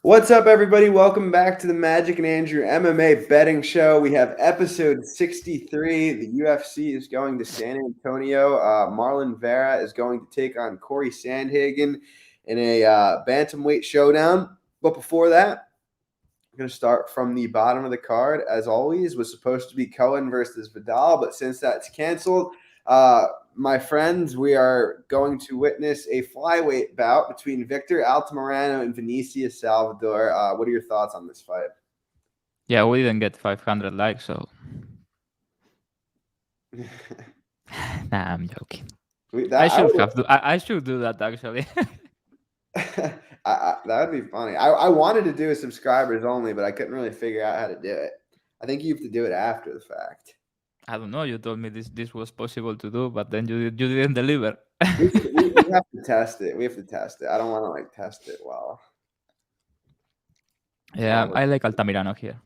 What's up, everybody? Welcome back to the Magic and Andrew MMA betting show. We have episode 63. The UFC is going to San Antonio. Marlon Vera is going to take on Corey Sandhagen in a bantamweight showdown. But before that, I'm going to start from the bottom of the card. As always, was supposed to be Cohen versus Vidal, but since that's canceled, my friends, we are going to witness a flyweight bout between Victor Altamirano and Vinicius Salvador. What are your thoughts on this fight? Yeah, we didn't get 500 likes, so. Nah, I'm joking. I should do that actually. That would be funny. I wanted to do a subscribers only, but I couldn't really figure out how to do it. I think you have to do it after the fact. I don't know. You told me this was possible to do, but then you didn't deliver. we have to test it. We have to test it. I don't want to test it well. Yeah, I like Altamirano here.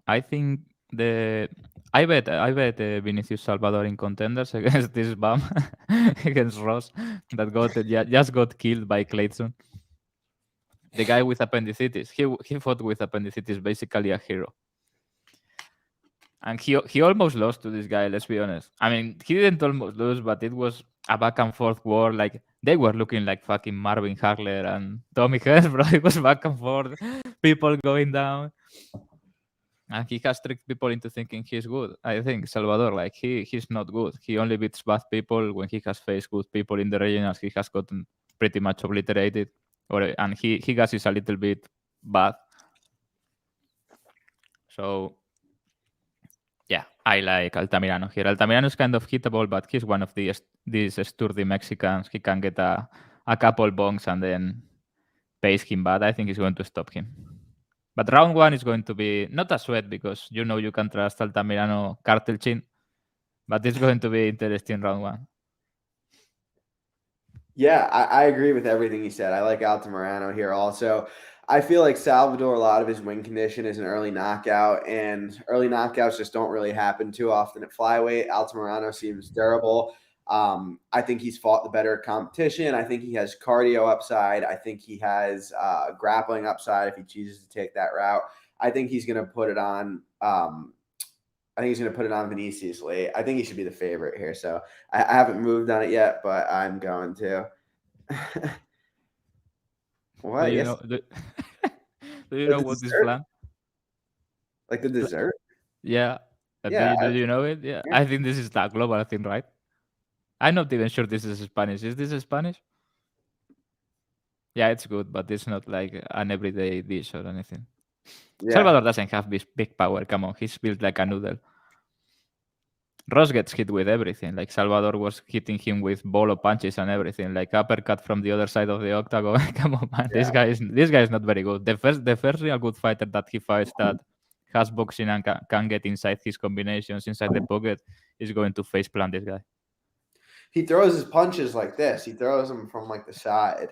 I think I bet Vinicius Salvador in contenders against this bum against Ross that just got killed by Clayton. The guy with appendicitis. He fought with appendicitis, basically a hero. And he almost lost to this guy, let's be honest. I mean, he didn't almost lose, but it was a back and forth war. Like, they were looking like fucking Marvin Hagler and Tommy Hearns, bro. It was back and forth. People going down. And he has tricked people into thinking he's good. I think Salvador, he's not good. He only beats bad people. When he has faced good people in the regionals, he has gotten pretty much obliterated. And he guesses a little bit bad. So, yeah, I like Altamirano here. Altamirano is kind of hittable, but he's one of these sturdy Mexicans. He can get a couple bonks and then pace him bad. I think he's going to stop him. But round one is going to be not a sweat because you know you can trust Altamirano cartel chin, but it's going to be interesting round one. Yeah, I agree with everything he said. I like Altamirano here also. I feel like Salvador, a lot of his win condition is an early knockout, and early knockouts just don't really happen too often at flyweight. Altamirano seems durable. I think he's fought the better competition. I think he has cardio upside. I think he has grappling upside if he chooses to take that route. I think he's going to put it on. I think he's going to put it on Vinicius late. I think he should be the favorite here. So I haven't moved on it yet, but I'm going to. What? Do you know? Do you know what is plan? Like the dessert? Yeah. Do you know it? Yeah. I think this is a global thing, right? I'm not even sure this is Spanish. Is this Spanish? Yeah, it's good, but it's not like an everyday dish or anything. Yeah. Salvador doesn't have this big power. Come on, he's built like a noodle. Ross gets hit with everything. Like Salvador was hitting him with bolo punches and everything, like uppercut from the other side of the octagon. Come on, man, yeah. This guy is not very good. The first real good fighter that he fights that has boxing and can get inside his combinations inside the pocket is going to face plant this guy. He throws his punches like this. He throws them from the side.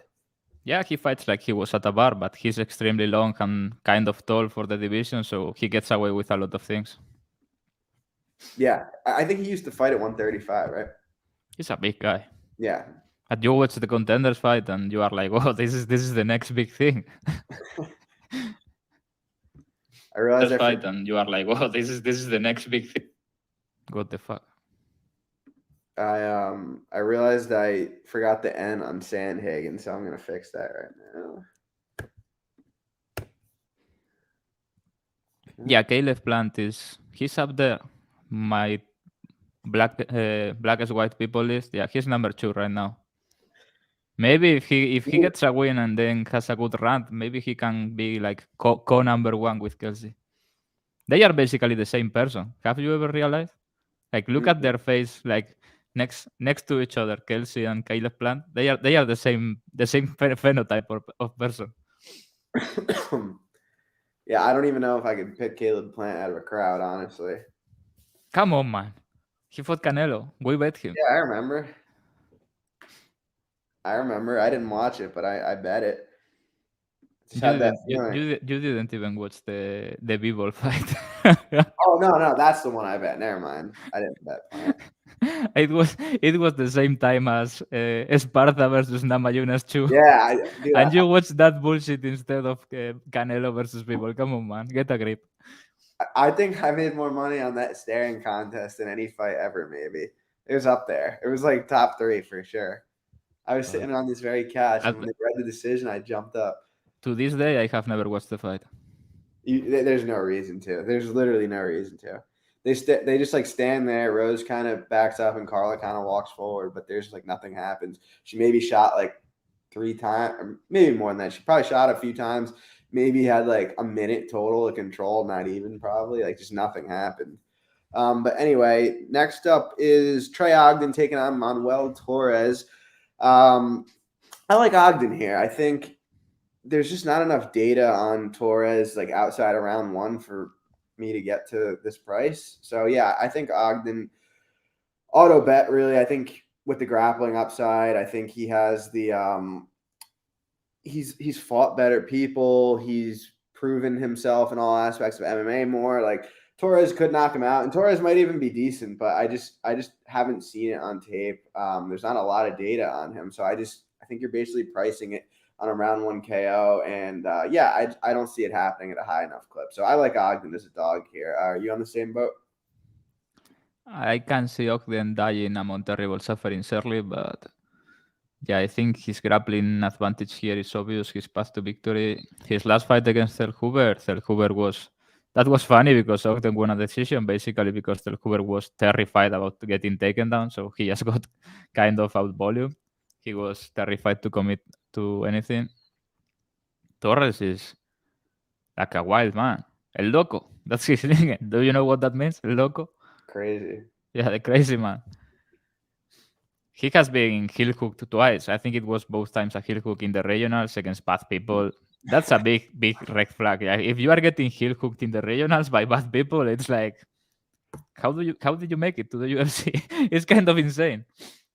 Yeah, he fights like he was at a bar, but he's extremely long and kind of tall for the division, so he gets away with a lot of things. Yeah, I think he used to fight at 135, right? He's a big guy. Yeah. But you watch the contenders fight and you are like, oh, this is the next big thing. I realized and you are like, oh, this is the next big thing. What the fuck? I realized I forgot the N on Sandhagen, so I'm gonna fix that right now. Yeah, Caleb Plant he's up there. My blackest white people list. Yeah, he's number 2 right now. Maybe if he gets a win and then has a good run, maybe he can be like co number 1 with Kelsey. They are basically the same person. Have you ever realized? Like, look at their face, like next to each other, Kelsey and Caleb Plant. They are the same phenotype of person. Yeah, I don't even know if I could pick Caleb Plant out of a crowd, honestly. Come on, man. He fought Canelo. We bet him. Yeah, I remember. I didn't watch it, but I bet it. You didn't even watch the B-ball fight. Oh, no, that's the one I bet. Never mind. I didn't bet Plant. it was the same time as Sparta versus Namajunas 2. Yeah, dude, And you watch that bullshit instead of Canelo versus people. Come on, man. Get a grip. I think I made more money on that staring contest than any fight ever, maybe. It was up there. It was like top 3 for sure. I was sitting on this very couch, and when they read the decision, I jumped up. To this day, I have never watched the fight. There's no reason to. There's literally no reason to. They just like stand there. Rose kind of backs up, and Carla kind of walks forward, but there's like nothing happens. She maybe shot like 3 times, or maybe more than that. She probably shot a few times. Maybe had like a minute total of control, not even probably. Like just nothing happened. But anyway, next up is Trey Ogden taking on Manuel Torres. I like Ogden here. I think there's just not enough data on Torres like outside of round 1 for me to get to this price. So yeah, I think Ogden auto bet really. I think with the grappling upside, I think he has the he's fought better people. He's proven himself in all aspects of MMA more. Like Torres could knock him out, and Torres might even be decent, but I just haven't seen it on tape. There's not a lot of data on him, so I think you're basically pricing it on a round 1 KO, and I don't see it happening at a high enough clip. So I like Ogden as a dog here. Are you on the same boat? I can see Ogden dying among terrible suffering, certainly, but yeah, I think his grappling advantage here is obvious. His path to victory. His last fight against Thel Hoover was funny because Ogden won a decision basically because Thel Hoover was terrified about getting taken down, so he just got kind of out volume. He was terrified to commit to anything. Torres is like a wild man. El Loco. That's his name. Do you know what that means? El Loco? Crazy. Yeah, the crazy man. He has been heel hooked twice. I think it was both times a heel hook in the regionals against bad people. That's a big red flag. Yeah, if you are getting heel hooked in the regionals by bad people, it's like, how did you make it to the UFC? It's kind of insane.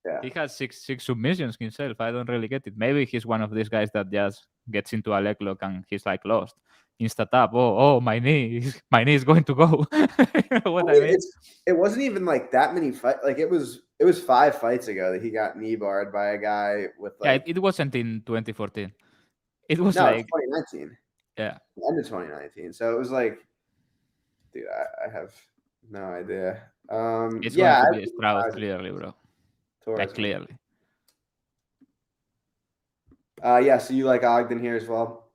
Yeah. He has six submissions himself. I don't really get it. Maybe he's one of these guys that just gets into a leg lock and he's like lost. Insta tap. Oh, my knee is going to go. You know what I mean? It wasn't even like that many fights. Like it was 5 fights ago that he got knee barred by a guy with like. Yeah, it wasn't in 2014. It was no, like 2019. Yeah, end of 2019. So it was like, dude, I have no idea. It's going to be Stroud clearly, bro. Torres, like clearly. So you like Ogden here as well?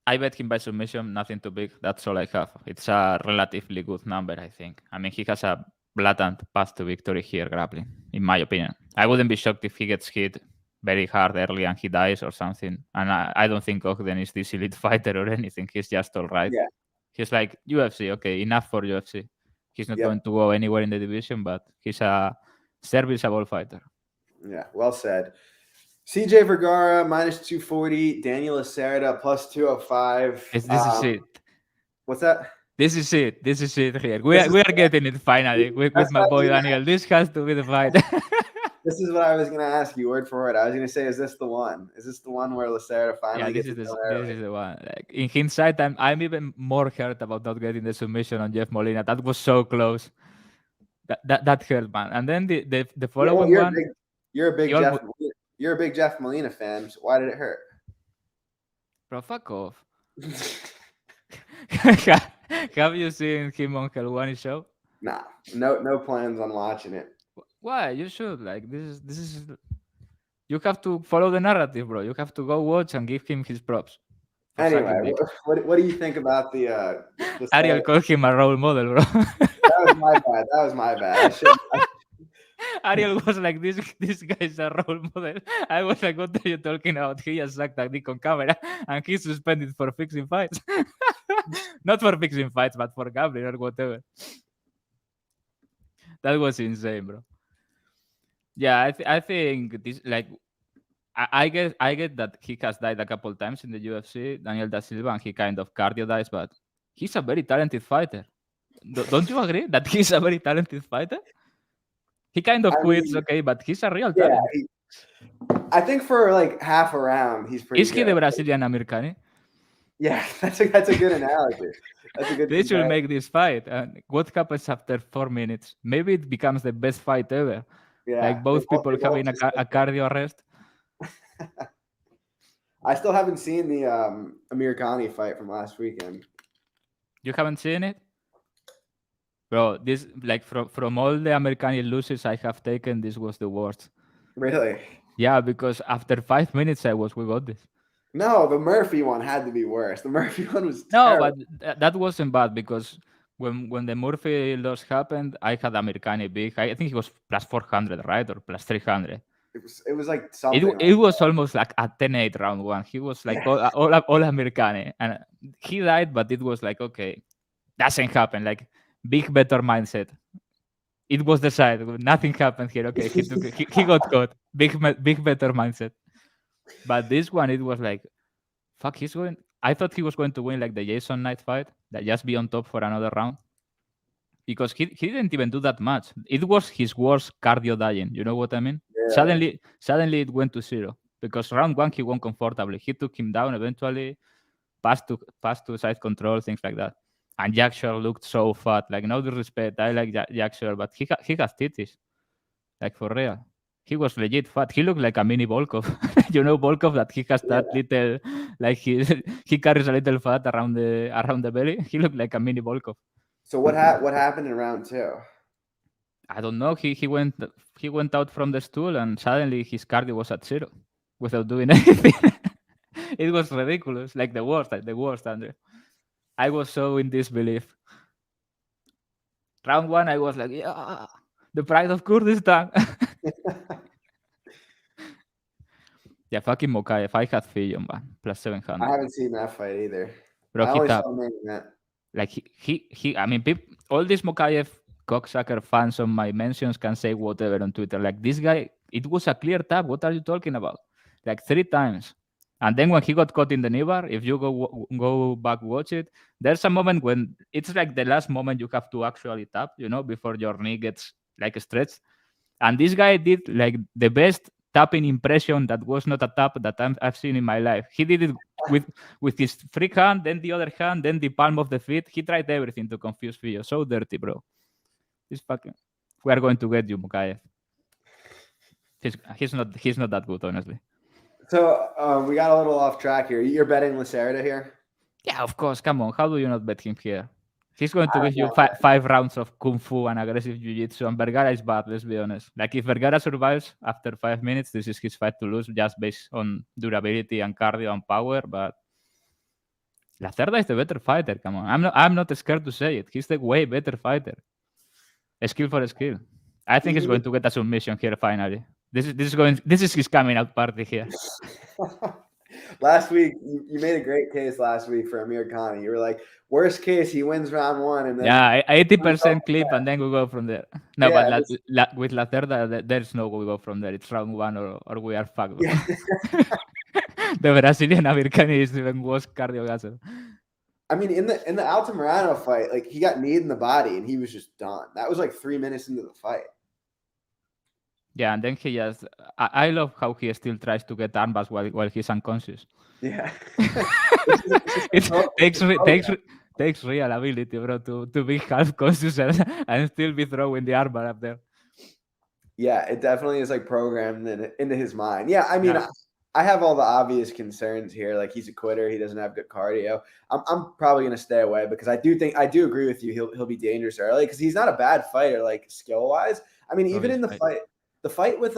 I bet him by submission, nothing too big. That's all I have. It's a relatively good number, I think. I mean, he has a blatant path to victory here grappling, in my opinion. I wouldn't be shocked if he gets hit very hard early and he dies or something. And I don't think Ogden is this elite fighter or anything. He's just all right. Yeah. He's like, UFC, okay, enough for UFC. He's not going to go anywhere in the division, but he's a serviceable fighter. Yeah, well said. CJ Vergara minus 240, Daniel Lacerda plus 205. This is it. What's that? This is it. This is it here. We are getting it finally with my boy Daniel. This has to be the fight. This is what I was going to ask you word for word. I was going to say, is this the one? Is this the one where Lacerda finally gets this is the one. Like, in hindsight, I'm even more hurt about not getting the submission on Jeff Molina. That was so close. That hurt, man. And then the following one. You're a big Jeff Molina fan. So why did it hurt? Bro, fuck off. Have you seen him on Helwani show? Nah, no plans on watching it. Why? You should. Like this is. You have to follow the narrative, bro. You have to go watch and give him his props. Anyway, what do you think about the Ariel called him a role model, bro. That was my bad. Ariel was like, this guy's a role model. I was like, what are you talking about? He just sucked a dick on camera and he's suspended for fixing fights. Not for fixing fights, but for gambling or whatever. That was insane, bro. Yeah, I think this, like, I get that he has died a couple times in the UFC, Daniel Da Silva, and he kind of cardio dies, but he's a very talented fighter. Don't you agree that he's a very talented fighter? He kind of quits, okay, but he's a real talent. I think for like half a round, he's pretty good. Is he the Brazilian Amir Khan? Yeah, that's a good analogy. That's a good They should comparison. make this fight. And what happens after 4 minutes? Maybe it becomes the best fight ever. Yeah, Like both people they both having just a cardio arrest. I still haven't seen the Amir Khani fight from last weekend. You haven't seen it? Bro, this like from all the American losses I have taken, this was the worst. Really? Yeah, because after 5 minutes I was, we got this. No, the Murphy one had to be worse. The Murphy one was No, terrible. but that wasn't bad because when the Murphy loss happened, I had Americani big. I think he was plus 400, right, or plus 300. It was like It something. it was almost like a 10-8 round one. He was like Yeah. all Americani, and he died, but it was like okay, doesn't happen. Like big better mindset. It was decided. Nothing happened here. Okay, he got caught. Big better mindset. But this one, it was like fuck. He's going. I thought he was going to win like the Jason Knight fight, that just be on top for another round. Because he didn't even do that much. It was his worst cardio dying. You know what I mean? Yeah. Suddenly it went to zero. Because round one he won comfortably. He took him down eventually, passed to side control, things like that. And Jack Shore looked so fat. Like no disrespect, I like Jack Shore, but he has titties. Like for real. He was legit fat. He looked like a mini Volkov. You know Volkov, that he has that little, like he carries a little fat around the belly. He looked like a mini Volkov. So what happened in round two? I don't know. He went out from the stool and suddenly his cardio was at zero without doing anything. It was ridiculous, like the worst, Andre. I was so in disbelief. Round one, I was like, yeah, the pride of Kurdistan. Yeah, fucking Mokaev. I had Fillon, man, plus I 700. haven't seen that fight either. Bro, I he only tapped. saw him in that. Like he I mean, all these Mokaev cocksucker fans on my mentions can say whatever on Twitter. Like this guy, it was a clear tap. What are you talking about? Like 3 times. And then when he got caught in the knee bar, if you go back watch it, there's a moment when it's like the last moment you have to actually tap, before your knee gets like stretched. And this guy did like the best tapping impression that was not a tap that I've seen in my life. He did it with his free hand, then the other hand, then the palm of the feet. He tried everything to confuse Fillo. So dirty, bro. He's fucking. We are going to get you, Mukayev. He's not that good, honestly. So we got a little off track here. You're betting Lacerda here? Yeah, of course. Come on. How do you not bet him here? He's going to give you five rounds of kung fu and aggressive jiu-jitsu, and Vergara is bad, let's be honest. Like, if Vergara survives after 5 minutes, this is his fight to lose, just based on durability and cardio and power, but Lacerda is the better fighter, come on. I'm not scared to say it. He's the way better fighter. Skill for skill. I think he's going to get a submission here finally. This is his coming out party here. Last week, you made a great case last week for Amir Khani. You were like, worst case, he wins round one, and then 80% clip, and then we go from there. No, yeah, but with Lacerda, there's no we go from there. It's round one, or we are fucked. Yeah. The Brazilian Amir Khani is even worse cardio guzzle. I mean, in the Altamirano fight, like he got kneed in the body and he was just done. That was like 3 minutes into the fight. Yeah, and then he just. I love how he still tries to get armbars while he's unconscious. Yeah. It takes real ability, bro, to be half conscious and still be throwing the armbar up there. Yeah, it definitely is like programmed into his mind. Yeah, I mean, I have all the obvious concerns here. Like he's a quitter. He doesn't have good cardio. I'm probably going to stay away because I do agree with you. He'll be dangerous early because he's not a bad fighter, like skill wise. I mean, even in the fight with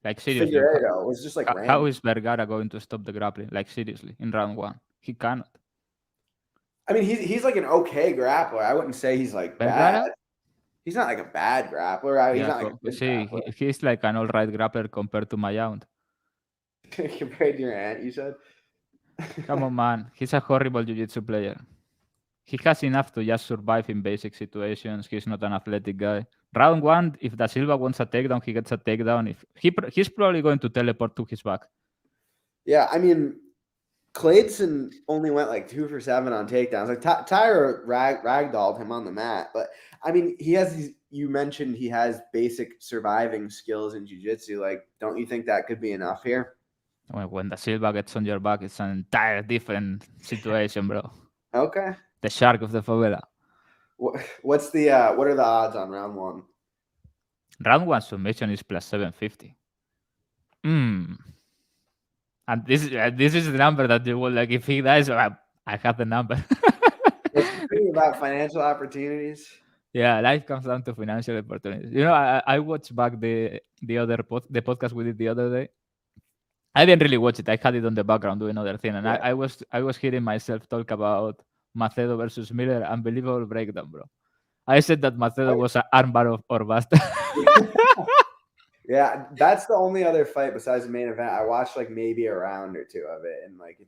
like seriously, Figueiredo was just like how is Vergara going to stop the grappling? Like seriously, in round one, he cannot. I mean, he's like an okay grappler. I wouldn't say he's like Vergara? bad. He's not like a bad grappler. He's not like a good grappler. He's like an all right grappler compared to my aunt. Compared to your aunt, you said? Come on, man. He's a horrible jiu-jitsu player. He has enough to just survive in basic situations. He's not an athletic guy. Round one, if Da Silva wants a takedown, he gets a takedown. If he's probably going to teleport to his back. Yeah, I mean, Clayton only went like 2 for 7 on takedowns. Like Tyra ragdolled him on the mat, but I mean, he has these. You mentioned he has basic surviving skills in jiu-jitsu. Like, don't you think that could be enough here? When Da Silva gets on your back, it's an entire different situation, bro. Okay. The shark of the favela. What's the what are the odds on round one? Round 1 submission is plus 750. And this is the number that you will like. If he dies, I have the number. What's the thing about financial opportunities? Yeah, life comes down to financial opportunities. You know, I watched back the podcast we did the other day. I didn't really watch it. I had it on the background doing other thing, and Yeah. I was hearing myself talk about Macedo versus Miller. Unbelievable breakdown, bro. I said that Macedo was an armbar or bust. Yeah, that's the only other fight besides the main event. I watched like maybe a round or two of it, and like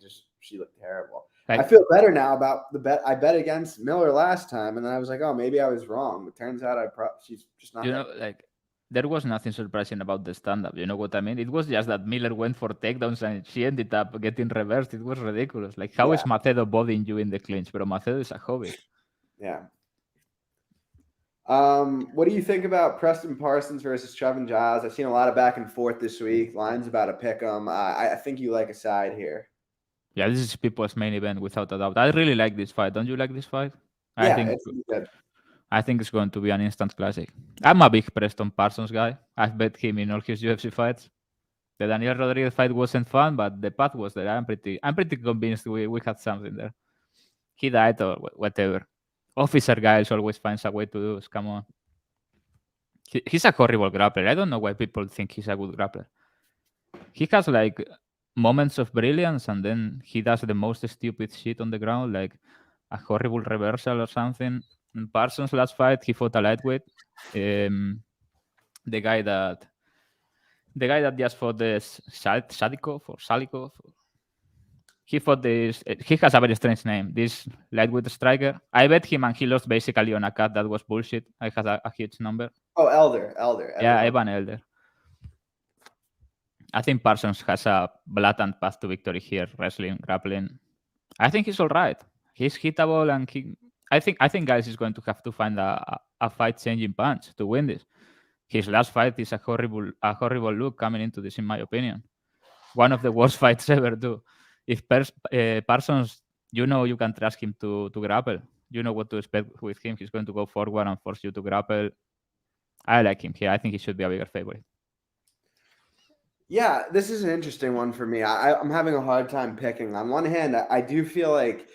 she looked terrible. Like, I feel better now about the bet. I bet against Miller last time, and then I was like, oh, maybe I was wrong. But turns out she's just not. you know, like there was nothing surprising about the stand-up. You know what I mean? It was just that Miller went for takedowns and she ended up getting reversed. It was ridiculous. Like, how is Macedo bodying you in the clinch? Bro, Macedo is a hobbit. Yeah. What do you think about Preston Parsons versus Trevin Giles? I've seen a lot of back and forth this week. Line's about to pick them. I think you like a side here. Yeah, this is people's main event without a doubt. I really like this fight. Don't you like this fight? Yeah, it's good. I think it's going to be an instant classic. I'm a big Preston Parsons guy. I've bet him in all his UFC fights. The Daniel Rodriguez fight wasn't fun, but the path was there. I'm pretty convinced we had something there. He died or whatever. Officer Giles always finds a way to do this. Come on. He's a horrible grappler. I don't know why people think he's a good grappler. He has like moments of brilliance, and then he does the most stupid shit on the ground, like a horrible reversal or something. In Parsons' last fight, he fought a lightweight. The guy that just fought the Salikov. He fought this. He has a very strange name. This lightweight striker. I bet him, and he lost basically on a cut that was bullshit. I had a huge number. Oh, Elder. Yeah, Evan Elder. I think Parsons has a blatant path to victory here, wrestling, grappling. I think he's all right. He's hittable, and I think Giles is going to have to find a fight-changing punch to win this. His last fight is a horrible look coming into this, in my opinion. One of the worst fights ever, too. If Parsons, you know you can trust him to grapple. You know what to expect with him. He's going to go forward and force you to grapple. I like him here. I think he should be a bigger favorite. Yeah, this is an interesting one for me. I'm having a hard time picking. On one hand, I do feel like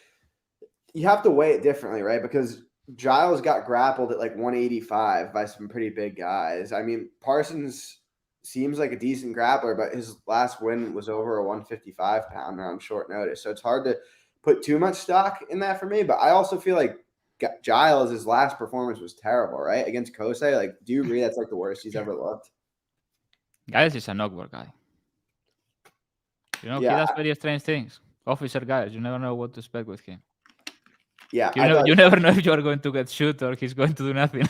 you have to weigh it differently, right? Because Giles got grappled at like 185 by some pretty big guys. I mean, Parsons seems like a decent grappler, but his last win was over a 155 pounder on short notice. So it's hard to put too much stock in that for me. But I also feel like Giles' last performance was terrible, right? Against Kosei. Like, do you agree that's like the worst he's ever looked? Giles is a knockback guy. You know, he does very strange things. Officer Giles, you never know what to expect with him. Yeah, you never know if you are going to get shot or he's going to do nothing.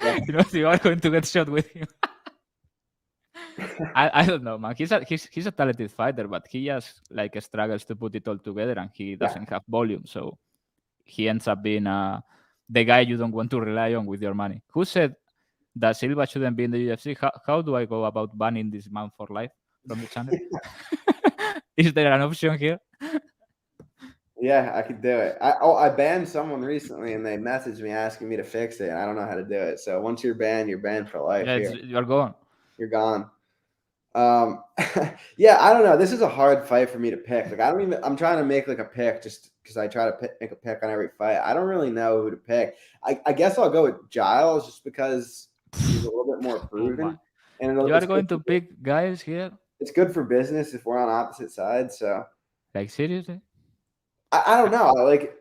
Yeah. You know, you are going to get shot with him. I don't know, man. He's a talented fighter, but he just like struggles to put it all together, and he doesn't have volume, so he ends up being the guy you don't want to rely on with your money. Who said that Silva shouldn't be in the UFC? How do I go about banning this man for life from the channel? Is there an option here? Yeah, I could do it. I banned someone recently, and they messaged me asking me to fix it, and I don't know how to do it. So once you're banned for life. Yeah, you're gone. You're gone. Yeah, I don't know. This is a hard fight for me to pick. Like, I'm trying to make like a pick just because I try to make a pick on every fight. I don't really know who to pick. I guess I'll go with Giles just because he's a little bit more proven. And you are going to pick Giles here? It's good for business if we're on opposite sides. So, like, seriously? I don't know. Like,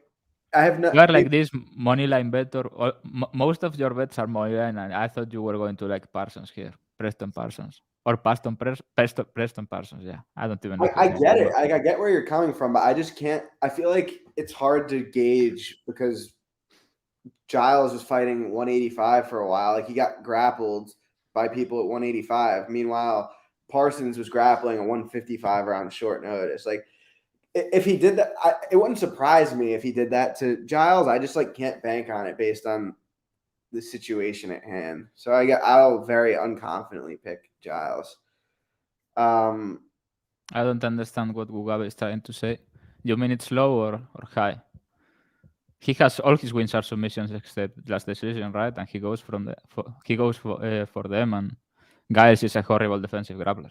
I have no. You are like this money line bet, or most of your bets are money line, and I thought you were going to like Parsons here, Preston Parsons, or Preston Parsons. Yeah, I don't even know. I get it. I get where you're coming from, but I just can't. I feel like it's hard to gauge because Giles was fighting 185 for a while. Like, he got grappled by people at 185. Meanwhile, Parsons was grappling at 155 around short notice. Like, if he did that, it wouldn't surprise me if he did that to Giles. I just like can't bank on it based on the situation at hand. So I'll very unconfidently pick Giles. I don't understand what Mugabe is trying to say. You mean it's low or high? He has all his wins are submissions except last decision, right? And he goes for them. And Giles is a horrible defensive grappler.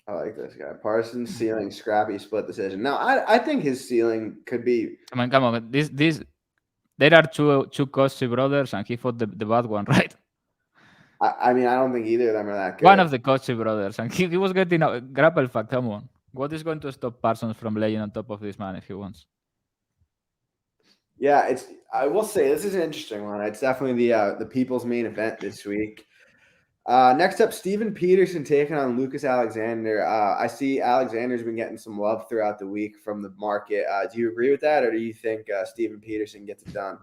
I like this guy. Parsons ceiling scrappy split decision. Now I think his ceiling could be. I mean, come on, there are two Kossi brothers, and he fought the bad one, right? I mean, I don't think either of them are that good. One of the Kossi brothers, and he was getting a grapple fuck. Come on, what is going to stop Parsons from laying on top of this man if he wants? Yeah, I will say this is an interesting one. It's definitely the people's main event this week. Next up, Steven Peterson taking on Lucas Alexander. I see Alexander's been getting some love throughout the week from the market. Do you agree with that, or do you think Steven Peterson gets it done?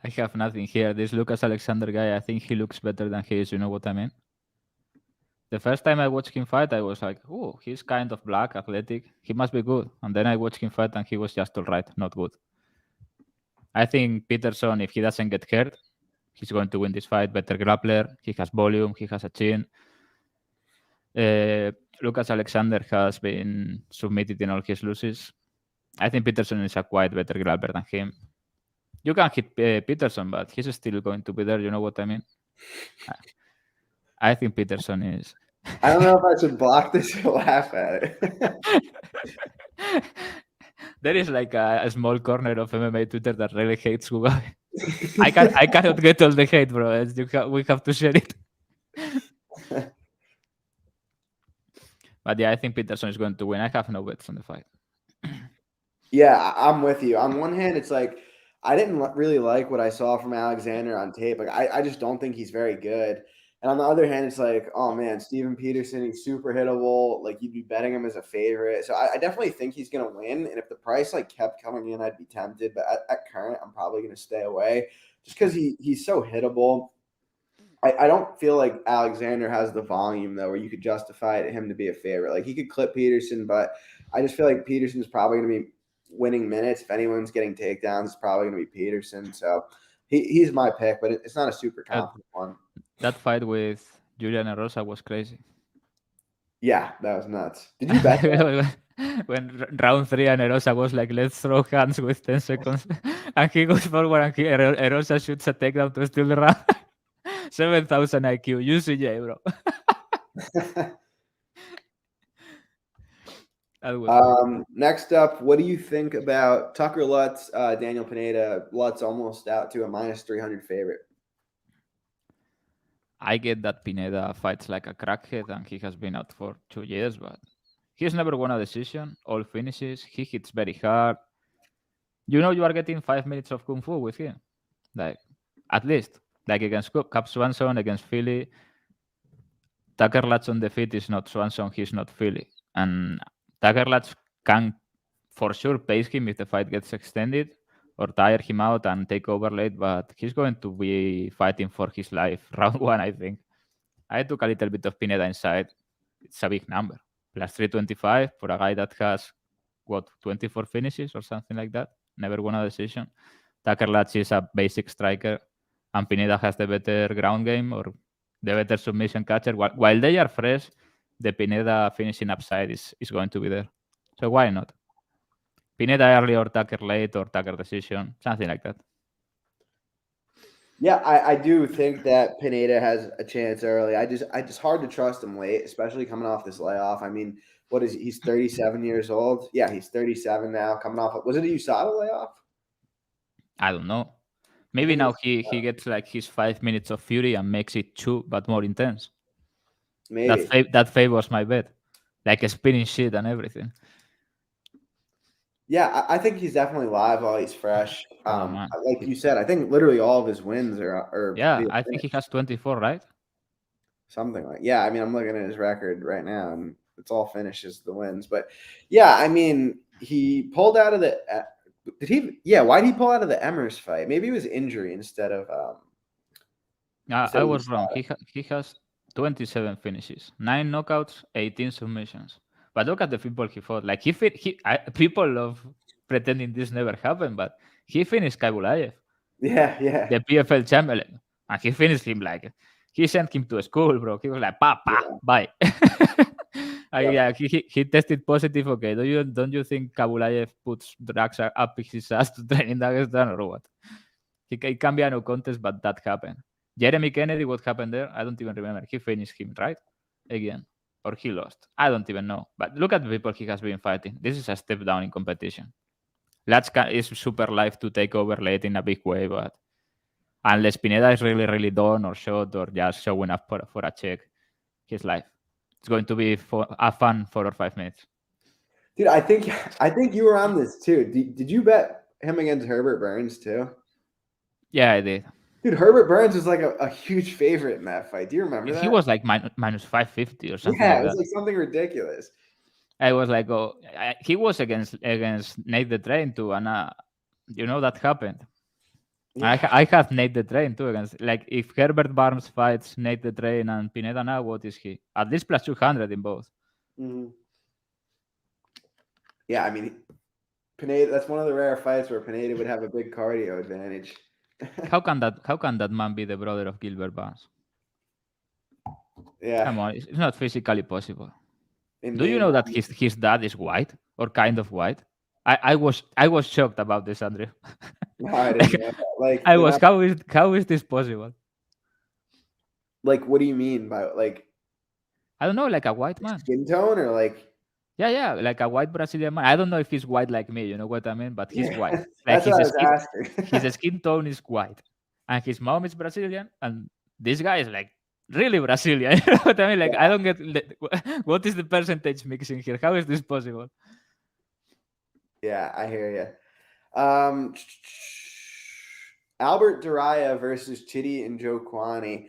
I have nothing here. This Lucas Alexander guy, I think he looks better than he is. You know what I mean? The first time I watched him fight, I was like, oh, he's kind of black, athletic. He must be good. And then I watched him fight, and he was just all right, not good. I think Peterson, if he doesn't get hurt, he's going to win this fight. Better grappler. He has volume. He has a chin. Lucas Alexander has been submitted in all his losses. I think Peterson is a quite better grappler than him. You can hit Peterson, but he's still going to be there. You know what I mean? I think Peterson is. I don't know if I should block this or laugh at it. There is like a small corner of MMA Twitter that really hates Mugabe. I cannot get all the hate, bro. We have to share it. But yeah, I think Peterson is going to win. I have no bets on the fight. Yeah, I'm with you. On one hand, it's like I didn't really like what I saw from Alexander on tape. Like I just don't think he's very good. And on the other hand, it's like, oh man, Steven Peterson, he's super hittable. Like you'd be betting him as a favorite. So I definitely think he's gonna win. And if the price like kept coming in, I'd be tempted. But at current, I'm probably gonna stay away just because he's so hittable. I don't feel like Alexander has the volume though, where you could justify him to be a favorite. Like he could clip Peterson, but I just feel like Peterson's probably gonna be winning minutes. If anyone's getting takedowns, it's probably gonna be Peterson. So he's my pick, but it's not a super confident one. That fight with Julian Erosa was crazy. Yeah, that was nuts. Did you bet that? When round 3 and Erosa was like, let's throw hands with 10 seconds. And he goes forward and Erosa shoots a takedown to steal the round. 7,000 IQ. UCJ, bro. Next up, what do you think about Tucker Lutz, Daniel Pineda? Lutz almost out to a minus 300 favorite. I get that Pineda fights like a crackhead and he has been out for 2 years, but he's never won a decision. All finishes. He hits very hard. You know you are getting 5 minutes of Kung Fu with him. Like, at least. Like against Cap Swanson, against Philly. Tucker Lutz on the feet is not Swanson, he's not Philly. And Tucker Lutz can for sure pace him if the fight gets extended or tire him out and take over late, but he's going to be fighting for his life. Round 1, I think. I took a little bit of Pineda inside. It's a big number. Plus 325 for a guy that has, 24 finishes or something like that. Never won a decision. Tucker Lutz is a basic striker, and Pineda has the better ground game or the better submission catcher. While they are fresh, the Pineda finishing upside is going to be there. So why not? Pineda early or Tucker late or Tucker decision, something like that. Yeah, I do think that Pineda has a chance early. I just hard to trust him late, especially coming off this layoff. I mean, what is he? He's 37 years old. Yeah, he's 37 now. Coming off, was it a USADA layoff? I don't know. Maybe now he gets like his 5 minutes of fury and makes it 2, but more intense. Maybe that favors my bet, like a spinning shit and everything. Yeah, I think he's definitely live while he's fresh. Like you said, I think literally all of his wins are. Yeah, I think he has 24, right? Something like. Yeah, I mean, I'm looking at his record right now, and it's all finishes the wins. But yeah, I mean, he pulled out of the. Did he? Yeah, why did he pull out of the Emmers fight? Maybe it was injury instead of. I was wrong. He has 27 finishes, 9 knockouts, 18 submissions. But look at the people he fought. Like people love pretending this never happened, but he finished Kaibulaev. Yeah. The PFL champion, and he finished him like He sent him to school, bro. He was like, "Papa, bye." He tested positive. Okay, don't you think Kabulayev puts drugs up his ass to train in Dagestan or what? It can be a no contest, but that happened. Jeremy Kennedy, what happened there? I don't even remember. He finished him, right? Again. Or he lost. I don't even know. But look at the people he has been fighting. This is a step down in competition. Lutz is super live to take over late in a big way, but unless Pineda is really, really done or shot or just showing up for a check, he's live. It's going to be a fun 4 or 5 minutes. Dude, I think you were on this too. Did you bet him against Herbert Burns too? Yeah, I did. Dude, Herbert Burns was like a huge favorite in that fight. Do you remember that? He was like minus 550 or something. Yeah, like it was that. like something ridiculous. I was like, he was against Nate the Train too, and you know that happened. Yeah. I have Nate the Train too against, like, if Herbert Barnes fights Nate the Train and Pineda now, what is he? At least plus 200 in both. Mm-hmm. Yeah, I mean, Pineda. That's one of the rare fights where Pineda would have a big cardio advantage. How can that man be the brother of Gilbert Barnes? Yeah, come on, it's not physically possible. Do you know that his dad is white or kind of white? I was shocked about this, Andrew. No, I didn't know that. Like, I was how is this possible? Like, what do you mean by like? I don't know, like a white man. Skin tone or like? Yeah, like a white Brazilian man. I don't know if he's white like me, you know what I mean? But he's white. Like That's what I was asking. His skin tone is white, and his mom is Brazilian, and this guy is like really Brazilian. You know what I mean? Like, I don't get what is the percentage mixing here? How is this possible? Yeah, I hear you. Albert Duraev versus Chidi and Joe Kwani.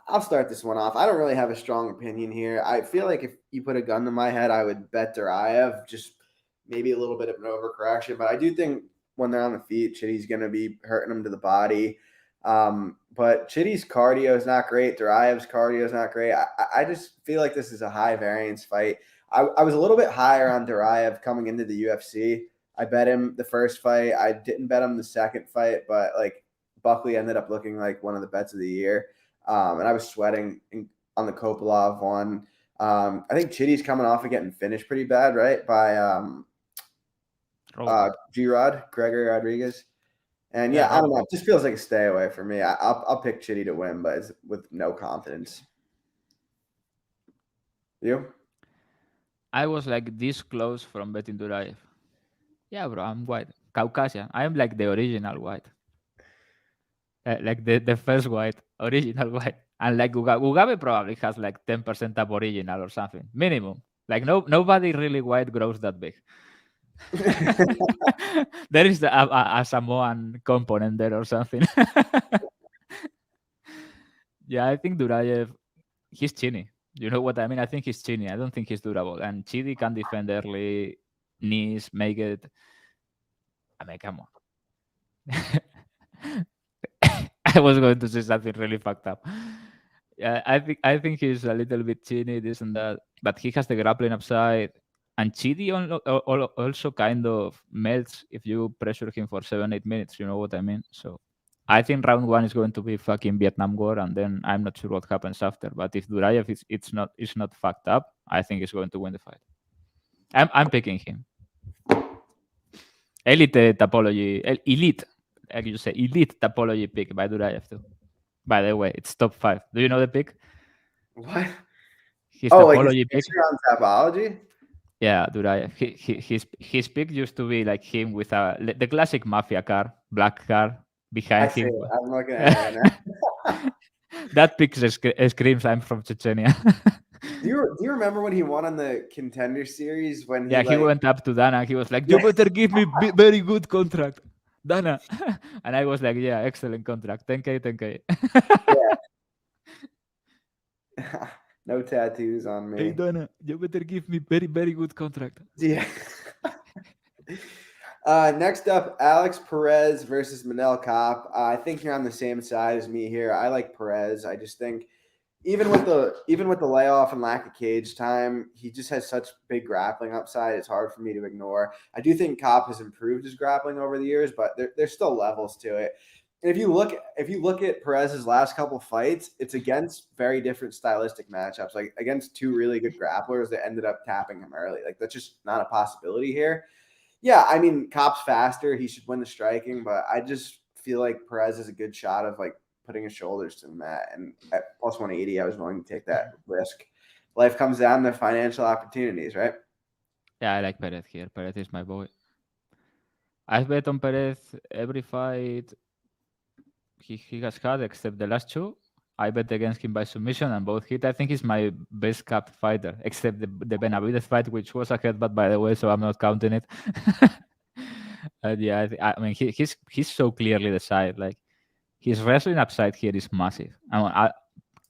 I'll start this one off. I don't really have a strong opinion here. I feel like if you put a gun to my head, I would bet Duraev. Just maybe a little bit of an overcorrection, but I do think when they're on the feet, Chidi's going to be hurting them to the body. But Chidi's cardio is not great. Duraev's cardio is not great. I just feel like this is a high variance fight. I was a little bit higher on Duraev coming into the UFC. I bet him the first fight. I didn't bet him the second fight, but like Buckley ended up looking like one of the bets of the year. And I was sweating on the Kopilov one. I think Chidi's coming off of getting finished pretty bad, right? By G-Rod, Gregory Rodriguez. And yeah, I don't know. It just feels like a stay away for me. I'll pick Chidi to win, but it's with no confidence. You? I was like this close from betting Duraev. Yeah, bro, I'm white. Caucasian. I am like the original white. Like the first white, original white. And like Ugabe probably has like 10% aboriginal or something. Minimum. Like nobody really white grows that big. There is a Samoan component there or something. Yeah, I think Duraev, he's chinny. You know what I mean? I think he's chinny. I don't think he's durable. And Chidi can defend early, knees, make it. I mean, come on. I was going to say something really fucked up. Yeah, I think he's a little bit chinny, this and that, but he has the grappling upside. And Chidi also kind of melts if you pressure him for 7-8 minutes. You know what I mean? So I think round 1 is going to be fucking Vietnam War, and then I'm not sure what happens after. But if Duraev it's not fucked up, I think he's going to win the fight. I'm picking him. Elite topology, elite. Like you say, elite topology pick by Duraev too. By the way, it's top 5. Do you know the pick? What? His topology like pick. On topology? Yeah, Duraev. His pick used to be like him with the classic mafia car, black car behind him. I'm looking at it right now. That pick screams I'm from Chechnya. Do you remember when he won on the Contender Series? When he went up to Dana. He was like, "You better give me very good contract, Dana." And I was like, "Yeah, excellent contract. 10K." Yeah. No tattoos on me. Hey, Dana, you better give me very, very good contract. Yeah. Next up, Alex Perez versus Manel Kape. I think you're on the same side as me here. I like Perez. I just think even with the layoff and lack of cage time, he just has such big grappling upside. It's hard for me to ignore. I do think Kape has improved his grappling over the years, but there's still levels to it. And if you look at Perez's last couple fights, it's against very different stylistic matchups, like against two really good grapplers that ended up tapping him early. Like that's just not a possibility here. Yeah, I mean, Kape's faster. He should win the striking, but I just feel like Perez is a good shot of like putting his shoulders to the mat. And at plus 180, I was willing to take that risk. Life comes down to financial opportunities, right? Yeah, I like Perez here. Perez is my boy. I've bet on Perez every fight he has had except the last two. I bet against him by submission and both hit. I think he's my best capped fighter, except the Benavides fight, which was a headbutt, by the way, so I'm not counting it. Yeah, I mean, he's so clearly the side. Like, his wrestling upside here is massive.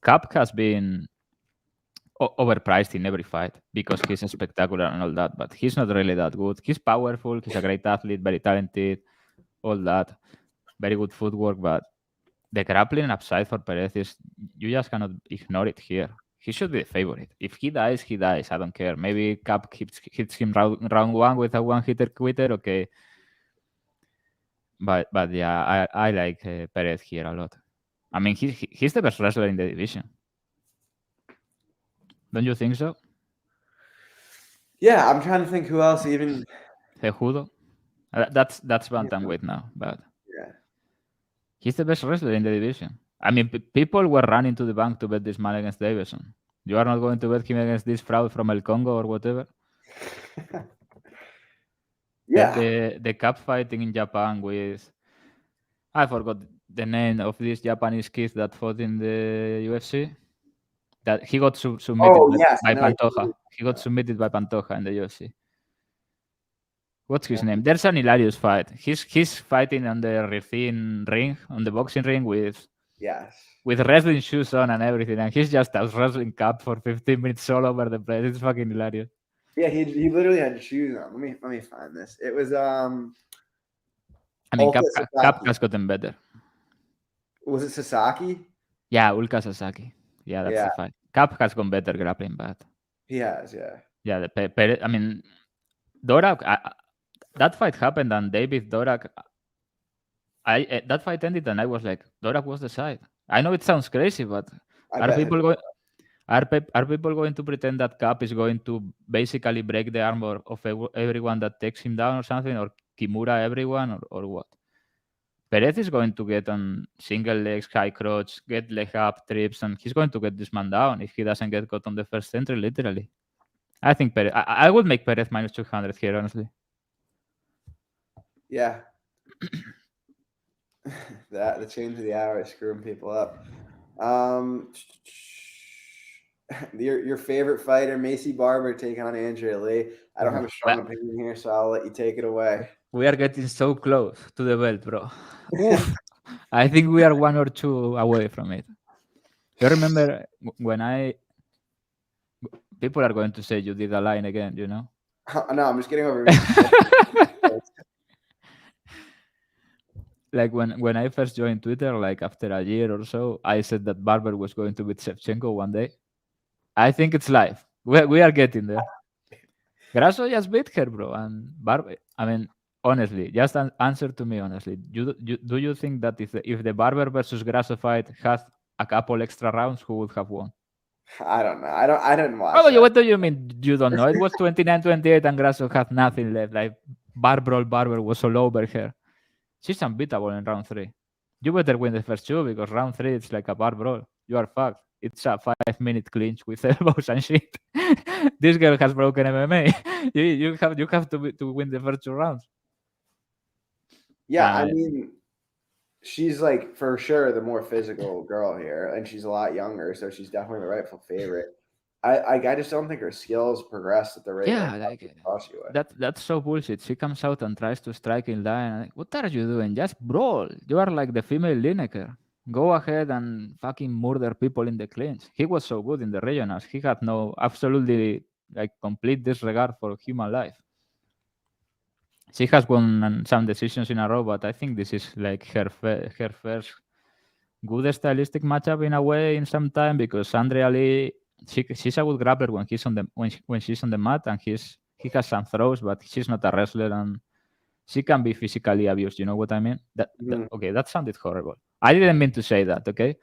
Kape has been overpriced in every fight because he's spectacular and all that, but he's not really that good. He's powerful. He's a great athlete, very talented, all that. Very good footwork, but the grappling upside for Perez is you just cannot ignore it here. He should be the favorite. If he dies, he dies. I don't care. Maybe Kape hits him round one with a one-hitter quitter. Okay, but yeah, I like Perez here a lot. I mean, he's the best wrestler in the division. Don't you think so? Yeah, I'm trying to think who else even. Cejudo. That's bantamweight now, but Yeah. he's the best wrestler in the division. I mean, people were running to the bank to bet this man against Davison. You are not going to bet him against this fraud from El Congo or whatever? Yeah. The cup fighting in Japan with... I forgot the name of this Japanese kid that fought in the UFC. That he got submitted by Pantoja. He got submitted by Pantoja in the UFC. What's his name? There's an hilarious fight. He's fighting on the Rithin ring, on the boxing ring with wrestling shoes on and everything, and he's just out wrestling Kape for 15 minutes all over the place. It's fucking hilarious. Yeah, he literally had shoes on. Let me find this. It was I mean, Kape has gotten better. Was it Sasaki? Yeah, Ulka Sasaki. Yeah, that's the fight. Kape has gone better grappling, but he has, yeah. Yeah, I mean, Dorak. That fight happened, and David Dorak. That fight ended, and I was like, Dorak was the side. I know it sounds crazy, but are people going to pretend that Kape is going to basically break the armor of everyone that takes him down or something, or Kimura everyone, or what? Perez is going to get on single legs, high crotch, get leg up, trips, and he's going to get this man down if he doesn't get caught on the first entry, literally. I think Perez. I would make Perez minus 200 here, honestly. Yeah. The change of the hour is screwing people up. Your favorite fighter, Macy Barber, take on Andrea Lee. I don't have a strong opinion here, so I'll let you take it away. We are getting so close to the belt, bro. I think we are 1 or 2 away from it. You remember when people are going to say you did a line again, you know? No, I'm just getting over Like when I first joined Twitter, like after a year or so, I said that Barber was going to beat Shevchenko one day. I think it's live. We are getting there. Grasso just beat her, bro. And Barber, I mean, honestly, just answer to me honestly. Do you think that if the Barber versus Grasso fight had a couple extra rounds, who would have won? I don't know. I didn't watch. Oh, what do you mean you don't know? It was 29-28 and Grasso had nothing left. Like Barber was all over her. She's unbeatable in round 3. You better win the first 2 because round 3 it's like a bar brawl. You are fucked. It's a 5-minute clinch with elbows and shit. This girl has broken MMA. you have to win the first 2 rounds. Yeah, I mean, she's like for sure the more physical girl here, and she's a lot younger, so she's definitely the rightful favorite. I just don't think her skills progress at the rate. Yeah, that's so bullshit. She comes out and tries to strike in line. Like, what are you doing? Just brawl. You are like the female Lineker. Go ahead and fucking murder people in the clinch. He was so good in the regionals. He had absolutely like complete disregard for human life. She has won some decisions in a row, but I think this is like her first good stylistic matchup in a way in some time because Andrea Lee. She's a good grappler when she's on the mat, and he has some throws, but she's not a wrestler, and she can be physically abused. You know what I mean? Mhm. Okay, that sounded horrible. I didn't mean to say that. Okay,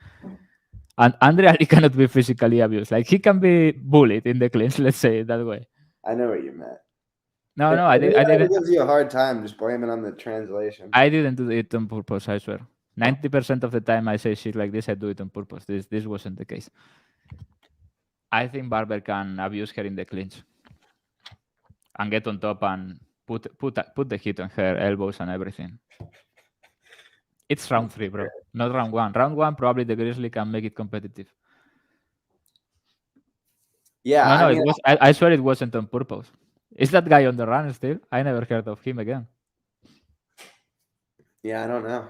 and Andre Ali cannot be physically abused. Like he can be bullied in the clinch. Let's say it that way. I know what you meant. No, If no, I anyone ever didn't. gives you a hard time, just blame it on the translation. I didn't do it on purpose. I swear. 90% of the time I say shit like this, I do it on purpose. This wasn't the case. I think Barber can abuse her in the clinch and get on top and put the hit on her elbows and everything. It's round 3, bro, not round 1. Round 1, probably the Grizzly can make it competitive. Yeah, No, I it mean, was. I swear it wasn't on purpose. Is that guy on the run still? I never heard of him again. yeah, I don't know.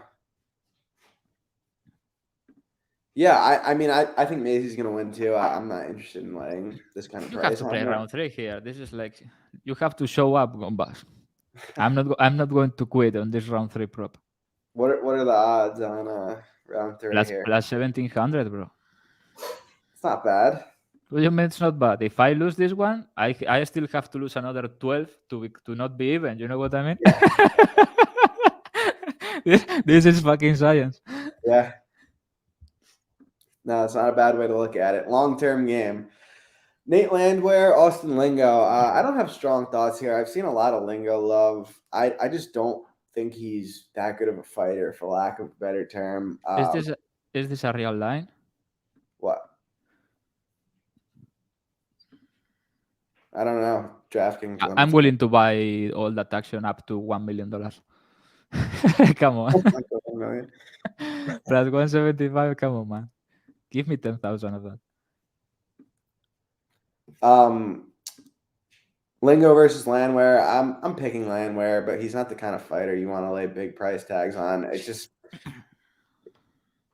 Yeah, I mean, I think Macy's gonna win too. I'm not interested in letting this kind of You price have to on play it. round 3 here. This is like you have to show up, Gombas. I'm not going to quit on this round 3 prop. What are the odds on round 3 here? Plus 1700, bro. It's not bad. What do you mean it's not bad? If I lose this one, I still have to lose another 12 to not be even. You know what I mean? This is fucking science. Yeah. No, it's not a bad way to look at it. Long-term game. Nate Landwehr, Austin Lingo. I don't have strong thoughts here. I've seen a lot of Lingo love. I just don't think he's that good of a fighter, for lack of a better term. Is this a real line? What? I don't know. DraftKings. I'm willing to buy all that action up to $1 million. Come on. Plus 175. Come on, man. Give me 10,000 of that. Lingo versus Landwehr. I'm picking Landwehr, but he's not the kind of fighter you want to lay big price tags on. It just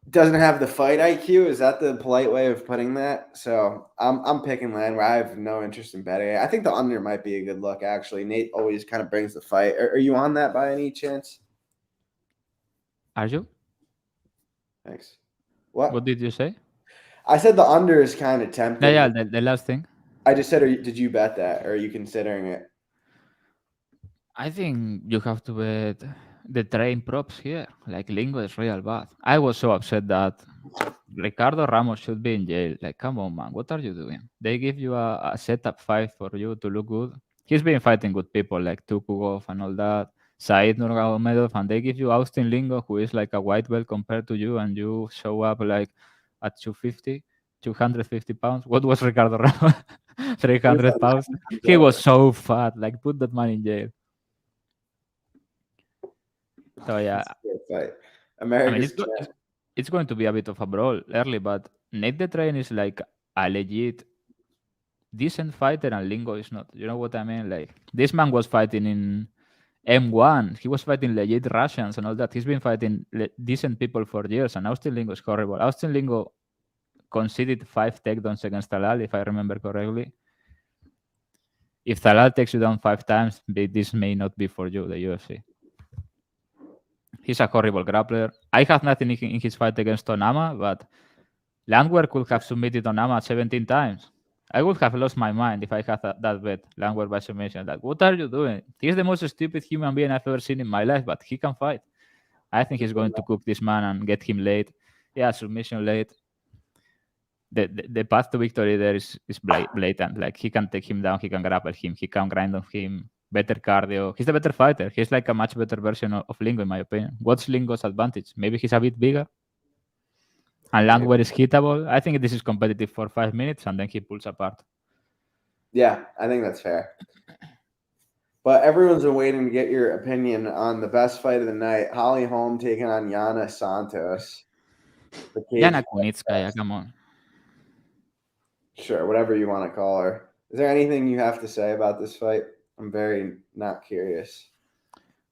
doesn't have the fight IQ. Is that the polite way of putting that? So I'm picking Landwehr. I have no interest in betting. I think the under might be a good look, actually. Nate always kind of brings the fight. Are you on that by any chance? Are you? Thanks. What did you say? I said the under is kind of tempting. Yeah, the last thing. I just said, did you bet that, or are you considering it? I think you have to bet the train props here. Like Lingo is real bad. I was so upset that Ricardo Ramos should be in jail. Like, come on, man, what are you doing? They give you a setup fight for you to look good. He's been fighting good people like Tukugov and all that, Said Nurmagomedov, and they give you Austin Lingo, who is like a white belt compared to you, and you show up like at 250 pounds. What was Ricardo Ramos? 300 pounds. He was so fat. Like, put that man in jail. So yeah, it's going to be a bit of a brawl early, but Nate the Train is like a legit decent fighter, and Lingo is not. You know what I mean? Like, this man was fighting in M1. He was fighting legit Russians and all that. He's been fighting decent people for years, and Austin Lingo is horrible. Austin Lingo conceded 5 takedowns against Talal, if I remember correctly. If Talal takes you down 5 times, this may not be for you, the UFC. He's a horrible grappler. I have nothing in his fight against Onama, but Landwehr could have submitted Onama 17 times. I would have lost my mind if I had that bet, Landwehr by submission. Like, what are you doing? He's the most stupid human being I've ever seen in my life, but he can fight. I think he's going to cook this man and get him late. Yeah, submission late. The path to victory there is blatant. Like, he can take him down, he can grapple him, he can grind on him. Better cardio. He's the better fighter. He's like a much better version of Lingo, in my opinion. What's Lingo's advantage? Maybe he's a bit bigger. And Landwehr is hittable. I think this is competitive for 5 minutes, and then he pulls apart. Yeah, I think that's fair. But everyone's been waiting to get your opinion on the best fight of the night. Holly Holm taking on Yana Santos. Yana Kunitskaya, come on. Sure, whatever you want to call her. Is there anything you have to say about this fight? I'm very not curious.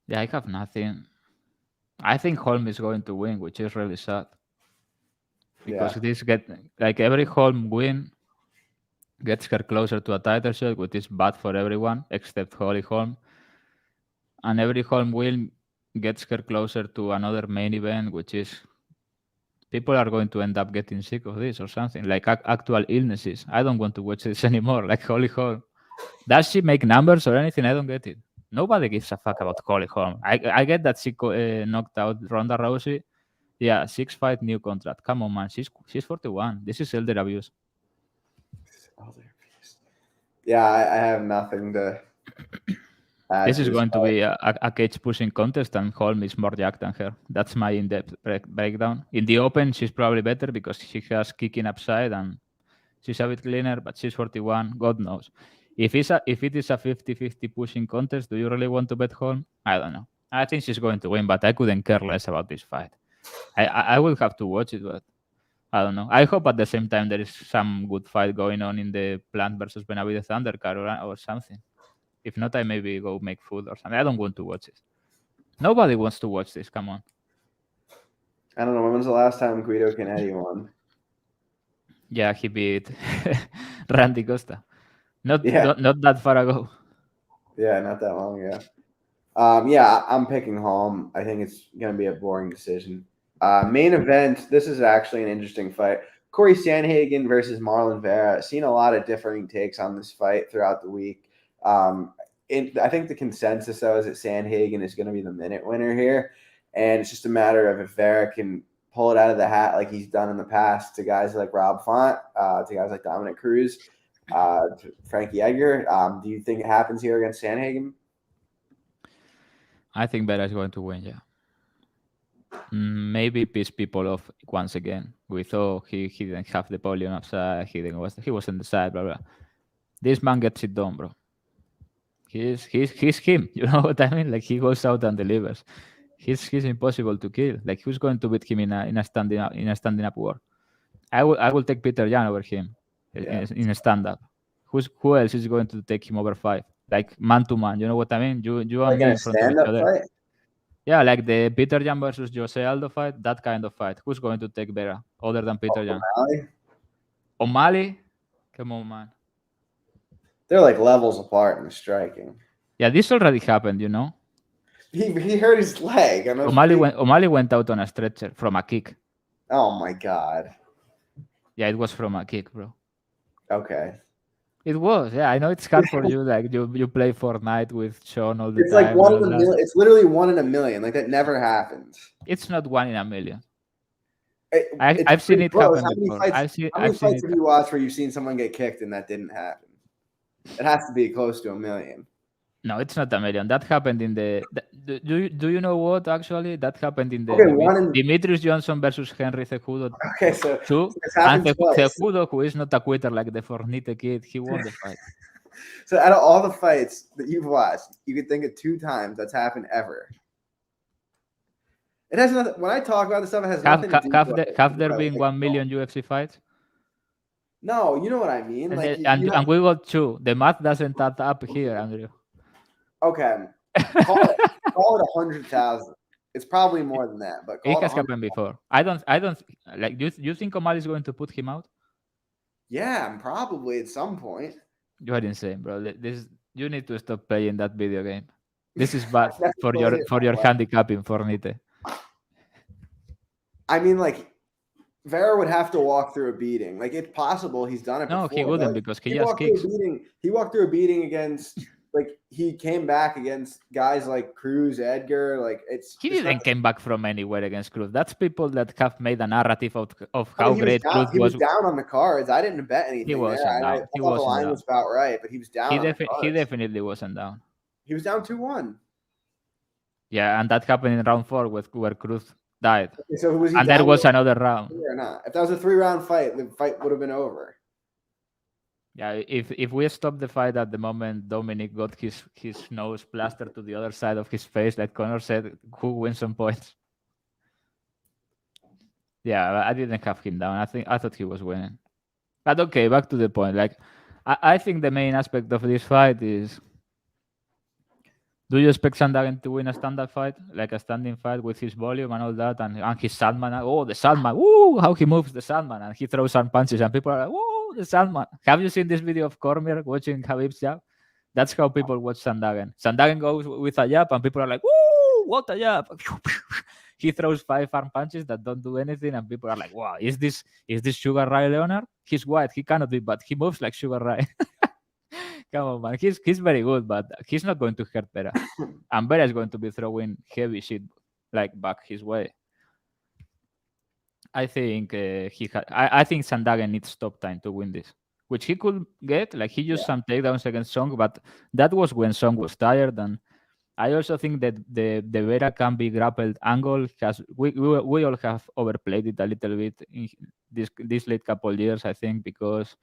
Yeah, I have nothing. I think Holm is going to win, which is really sad. Because this every Holm win gets her closer to a title shot, which is bad for everyone except Holly Holm. And every Holm win gets her closer to another main event, which is people are going to end up getting sick of this or something, like actual illnesses. I don't want to watch this anymore, like Holly Holm. Does she make numbers or anything? I don't get it. Nobody gives a fuck about Holly Holm. I get that she knocked out Ronda Rousey. Yeah, 6-fight new contract. Come on, man. She's 41. This is elder abuse. Yeah, I have nothing to add. This is going to be a cage pushing contest, and Holm is more jacked than her. That's my in-depth breakdown. In the open, she's probably better because she has kicking upside and she's a bit cleaner, but she's 41. God knows. If it is a 50-50 pushing contest, do you really want to bet Holm? I don't know. I think she's going to win, but I couldn't care less about this fight. I will have to watch it, but I don't know. I hope at the same time there is some good fight going on in the Plant versus Benavidez undercard or something. If not, I maybe go make food or something. I don't want to watch it. Nobody wants to watch this. Come on. I don't know. When was the last time Guido Canetti won? Yeah, he beat Randy Costa. Not that far ago. Yeah, not that long ago. Yeah, I'm picking Holm. I think it's going to be a boring decision. Main event. This is actually an interesting fight. Corey Sandhagen versus Marlon Vera. Seen a lot of differing takes on this fight throughout the week. I think the consensus, though, is that Sandhagen is going to be the minute winner here. And it's just a matter of if Vera can pull it out of the hat like he's done in the past to guys like Rob Font, to guys like Dominic Cruz, to Frankie Edgar. Do you think it happens here against Sandhagen? I think Vera is going to win, yeah. Maybe piss people off once again. We thought he didn't have the polio upside, he was on the side, blah, blah. This man gets it done, bro. He's him. You know what I mean? Like, he goes out and delivers. He's impossible to kill. Like, who's going to beat him in a standing up war? I will take Peter Yan over him in a stand up. Who else is going to take him over 5? Like, man to man. You know what I mean? You like and me in in a front of each stand-up other. fight? Yeah, like the Peter Yan versus Jose Aldo fight. That kind of fight. Who's going to take Vera other than Peter Yan? O'Malley? Come on, man. They're like levels apart in the striking. Yeah, this already happened, you know. He hurt his leg. O'Malley went out on a stretcher from a kick. Oh my god. Yeah, it was from a kick, bro. Okay. It was. Yeah, I know it's hard for you. Like you play Fortnite with Sean all the time. It's like one in a million. It's literally 1 in a million. Like, that never happens. It's not 1 in a million. I've I've seen it happen before. How many fights have you watched where you've seen someone get kicked and that didn't happen? It has to be close to 1 million. No, it's not 1 million. That happened in the. Do you know what actually? That happened in the Demetrius Johnson versus Henry Cejudo. Okay, so 2. And Cejudo, who is not a quitter like the Fornite kid, he won the fight. So out of all the fights that you've watched, you could think of 2 times that's happened ever. It has nothing. When I talk about this stuff, it has nothing to do. Have there been 1 million UFC fights? No, you know what I mean. And we got 2. The math doesn't add up here, Andrew. Okay, call it 100,000. It's probably more than that, but it has happened before. I don't like. Do you think O'Malley is going to put him out? Yeah, probably at some point. You are insane, bro. You need to stop playing that video game. This is bad for your handicapping, Fornite. I mean, like, Vera would have to walk through a beating. Like, it's possible he's done it before. No, he wouldn't, because he just kicks. He walked through a beating against, like, he came back against guys like Cruz, Edgar. Like, he didn't come back from anywhere against Cruz. That's people that have made a narrative of how great Cruz was. He was down on the cards. I didn't bet anything. He wasn't down. The line was about right, but he was down. He definitely wasn't down. He was down 2-1. Yeah, and that happened in round 4 where Cruz died. Okay, so was he and there was another round. Or not? If that was a 3-round fight, the fight would have been over. Yeah, if we stop the fight at the moment, Dominic got his nose plastered to the other side of his face, like Connor said, who wins some points? Yeah, I didn't have him down. I thought he was winning. But okay, back to the point. Like, I think the main aspect of this fight is, do you expect Sandhagen to win a standard fight, like a standing fight with his volume and all that, and his Sandman? Oh, the Sandman! Woo! How he moves the Sandman, and he throws some punches, and people are like, "Whoa, the Sandman!" Have you seen this video of Cormier watching Khabib's jab? That's how people watch Sandhagen. Sandhagen goes with a jab, and people are like, "Woo! What a jab!" He throws 5 arm punches that don't do anything, and people are like, "Wow, is this Sugar Ray Leonard? He's white, he cannot be, but he moves like Sugar Ray." Come on, man. He's very good, but he's not going to hurt Vera. And Vera is going to be throwing heavy shit like back his way. I think I think Sandhagen needs stop time to win this, which he could get. Like he used some takedowns against Song, but that was when Song was tired. And I also think that the Vera can be grappled angle has we all have overplayed it a little bit in this late couple years. I think because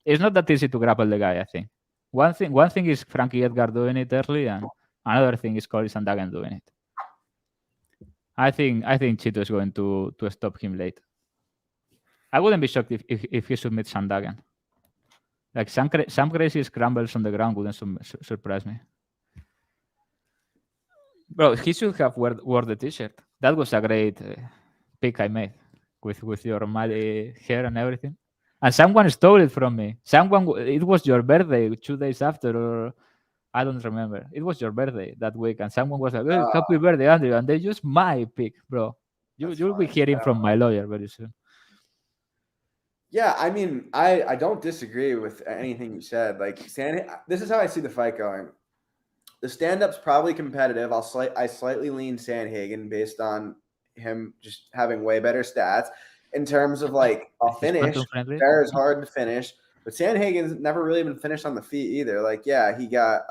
it's not that easy to grapple the guy. I think one thing is Frankie Edgar doing it early, and another thing is Cory Sandhagen doing it. I think Chito is going to stop him late. I wouldn't be shocked if he submits Sandhagen. Like some crazy scrambles on the ground wouldn't surprise me. Bro, he should have wore the t-shirt. That was a great pick I made with your Mali hair and everything. And someone stole it from me. It was your birthday 2 days after, or I don't remember. It was your birthday that week, and someone was like, "Hey, happy birthday, Andrew!" And they used my pick, bro. You'll be hearing from my lawyer very soon. Yeah, I mean, I don't disagree with anything you said. Like, this is how I see the fight going. The stand-up's probably competitive. I slightly lean Sandhagen based on him just having way better stats. In terms of like a finish, Vera is hard to finish, but Sandhagen's never really been finished on the feet either. Like, yeah, he got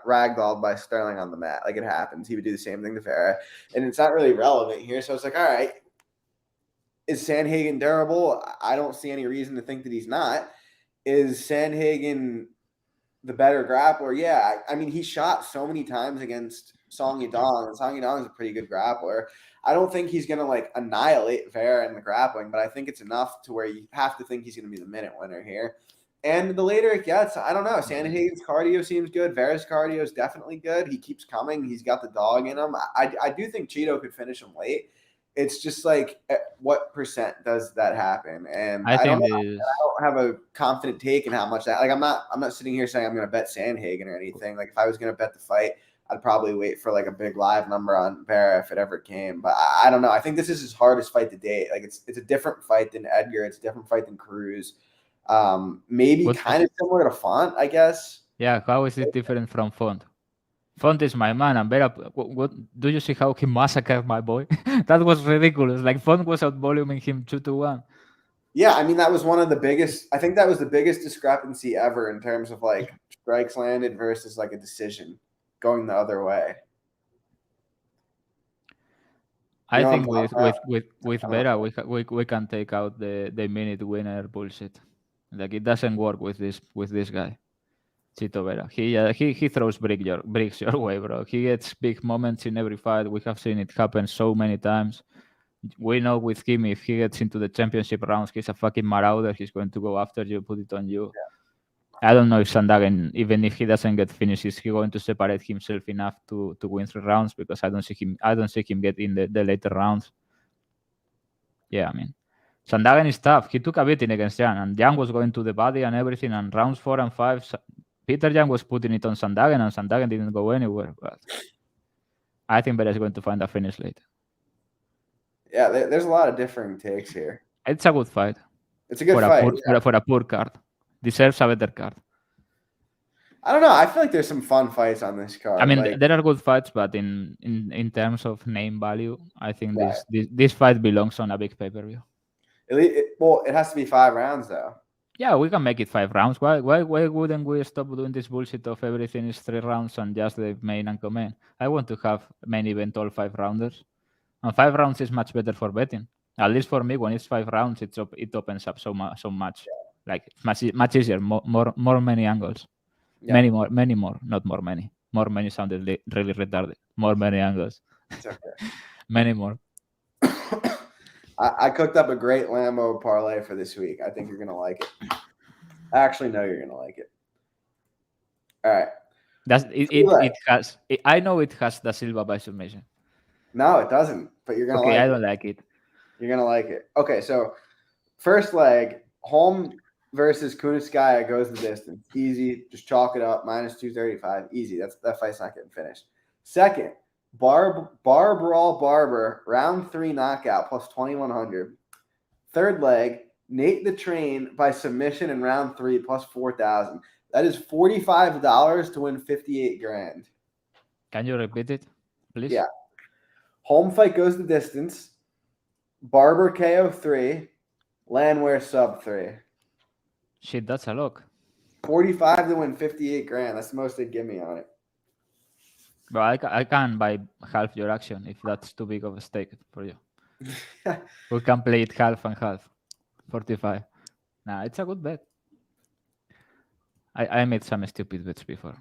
ragdolled by Sterling on the mat. Like, it happens. He would do the same thing to Vera, and it's not really relevant here. So it's like, all right, is Sandhagen durable? I don't see any reason to think that he's not. Is Sandhagen the better grappler? Yeah, I mean, he shot so many times against Song Yadong, and Song Yadong is a pretty good grappler. I don't think he's going to like annihilate Vera in the grappling, but I think it's enough to where you have to think he's going to be the minute winner here. And the later it gets, I don't know. Sandhagen's cardio seems good. Vera's cardio is definitely good. He keeps coming. He's got the dog in him. I do think Chito could finish him late. It's just like, at what percent does that happen? And I don't have a confident take in how much that. Like, I'm not sitting here saying I'm going to bet Sandhagen or anything. Like, if I was going to bet the fight, I'd probably wait for like a big live number on Vera if it ever came. But I don't know. I think this is his hardest fight to date. Like, it's a different fight than Edgar. It's a different fight than Cruz. Maybe kind of similar to Font, I guess. Yeah, how is it different from Font? Font is my man, and Vera. What do you see how he massacred my boy? That was ridiculous. Like, Font was out-voluming him 2-1. Yeah, I mean, that was one of the biggest. I think that was the biggest discrepancy ever in terms of like strikes landed versus like a decision going the other way. I think with Vera, we can take out the minute winner bullshit. Like, it doesn't work with this guy, Chito Vera. He throws bricks your way, bro. He gets big moments in every fight. We have seen it happen so many times. We know with him, if he gets into the championship rounds, he's a fucking marauder. He's going to go after you, put it on you. Yeah. I don't know if Sandhagen, even if he doesn't get finished, is he going to separate himself enough to win 3 rounds? Because I don't see him get in the later rounds. Yeah, I mean, Sandhagen is tough. He took a beating against Jan, and Jan was going to the body and everything. And rounds 4 and 5, Peter Jan was putting it on Sandhagen, and Sandhagen didn't go anywhere. But I think Perez is going to find a finish later. Yeah, there's a lot of differing takes here. It's a good fight. It's a good fight. For a poor card. Deserves a better card. I don't know. I feel like there's some fun fights on this card. I mean, there are good fights, but in terms of name value, I think this fight belongs on a big pay-per-view. It has to be 5 rounds, though. Yeah, we can make it 5 rounds. Why wouldn't we stop doing this bullshit of everything is 3 rounds and just the main and co-main? I want to have main event all 5 rounders. And 5 rounds is much better for betting. At least for me, when it's 5 rounds, it opens up so much. Like, much easier, more many angles. Yeah. Many more, not more many. More many sounded really retarded. More many angles. It's okay. Many more. I cooked up a great Lambo parlay for this week. I think you're gonna like it. I actually know you're gonna like it. All right. It has. I know it has Da Silva by submission. No, it doesn't. But you're gonna like it. I don't like it. You're gonna like it. Okay, so first leg, Holm versus Kuniskaya goes the distance. Easy. Just chalk it up. -235. Easy. That fight's not getting finished. Second, Barber, round 3 knockout plus 2,100. Third leg, Nate the Train by submission in round 3 plus 4,000. That is $45 to win 58 grand. Can you repeat it, please? Yeah. Holm fight goes the distance. Barber KO 3. Landwehr sub 3. Shit, that's a lock. 45 to win 58 grand. That's the most they'd give me on it. But I can buy half your action if that's too big of a stake for you. We can play it half and half. 45. Nah, it's a good bet. I made some stupid bets before.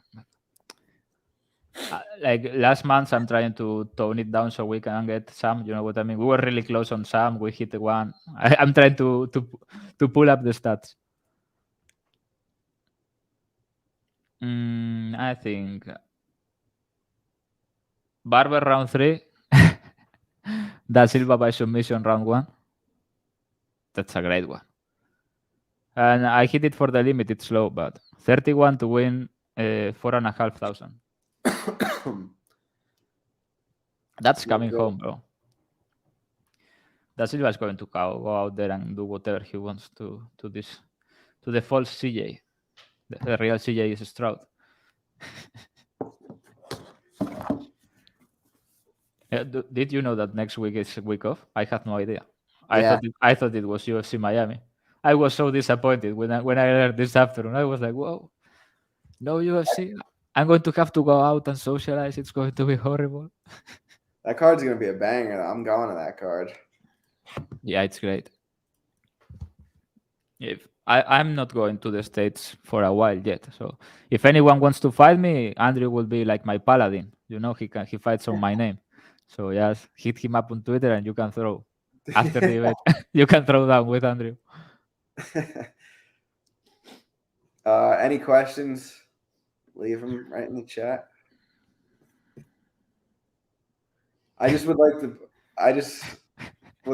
Like last month, I'm trying to tone it down so we can get some. You know what I mean? We were really close on some. We hit one. I'm trying to pull up the stats. I think Barber round 3. Da Silva by submission round 1. That's a great one. And I hit it for the limit. It's low, but 31 to win 4,500. That's coming home, bro. Da Silva is going to go out there and do whatever he wants to the false CJ. The real CJ is Stroud. Did you know that next week is a week off? I had no idea. I thought it was UFC Miami. I was so disappointed when I learned this afternoon. I was like, whoa, no UFC. I'm going to have to go out and socialize. It's going to be horrible. That card's going to be a banger. I'm going to that card. Yeah, it's great. If I'm not going to the States for a while yet. So if anyone wants to fight me, Andrew will be like my paladin. You know, he fights on my name. So just hit him up on Twitter and you can throw. After the event, you can throw down with Andrew. Any questions? Leave them right in the chat. I just would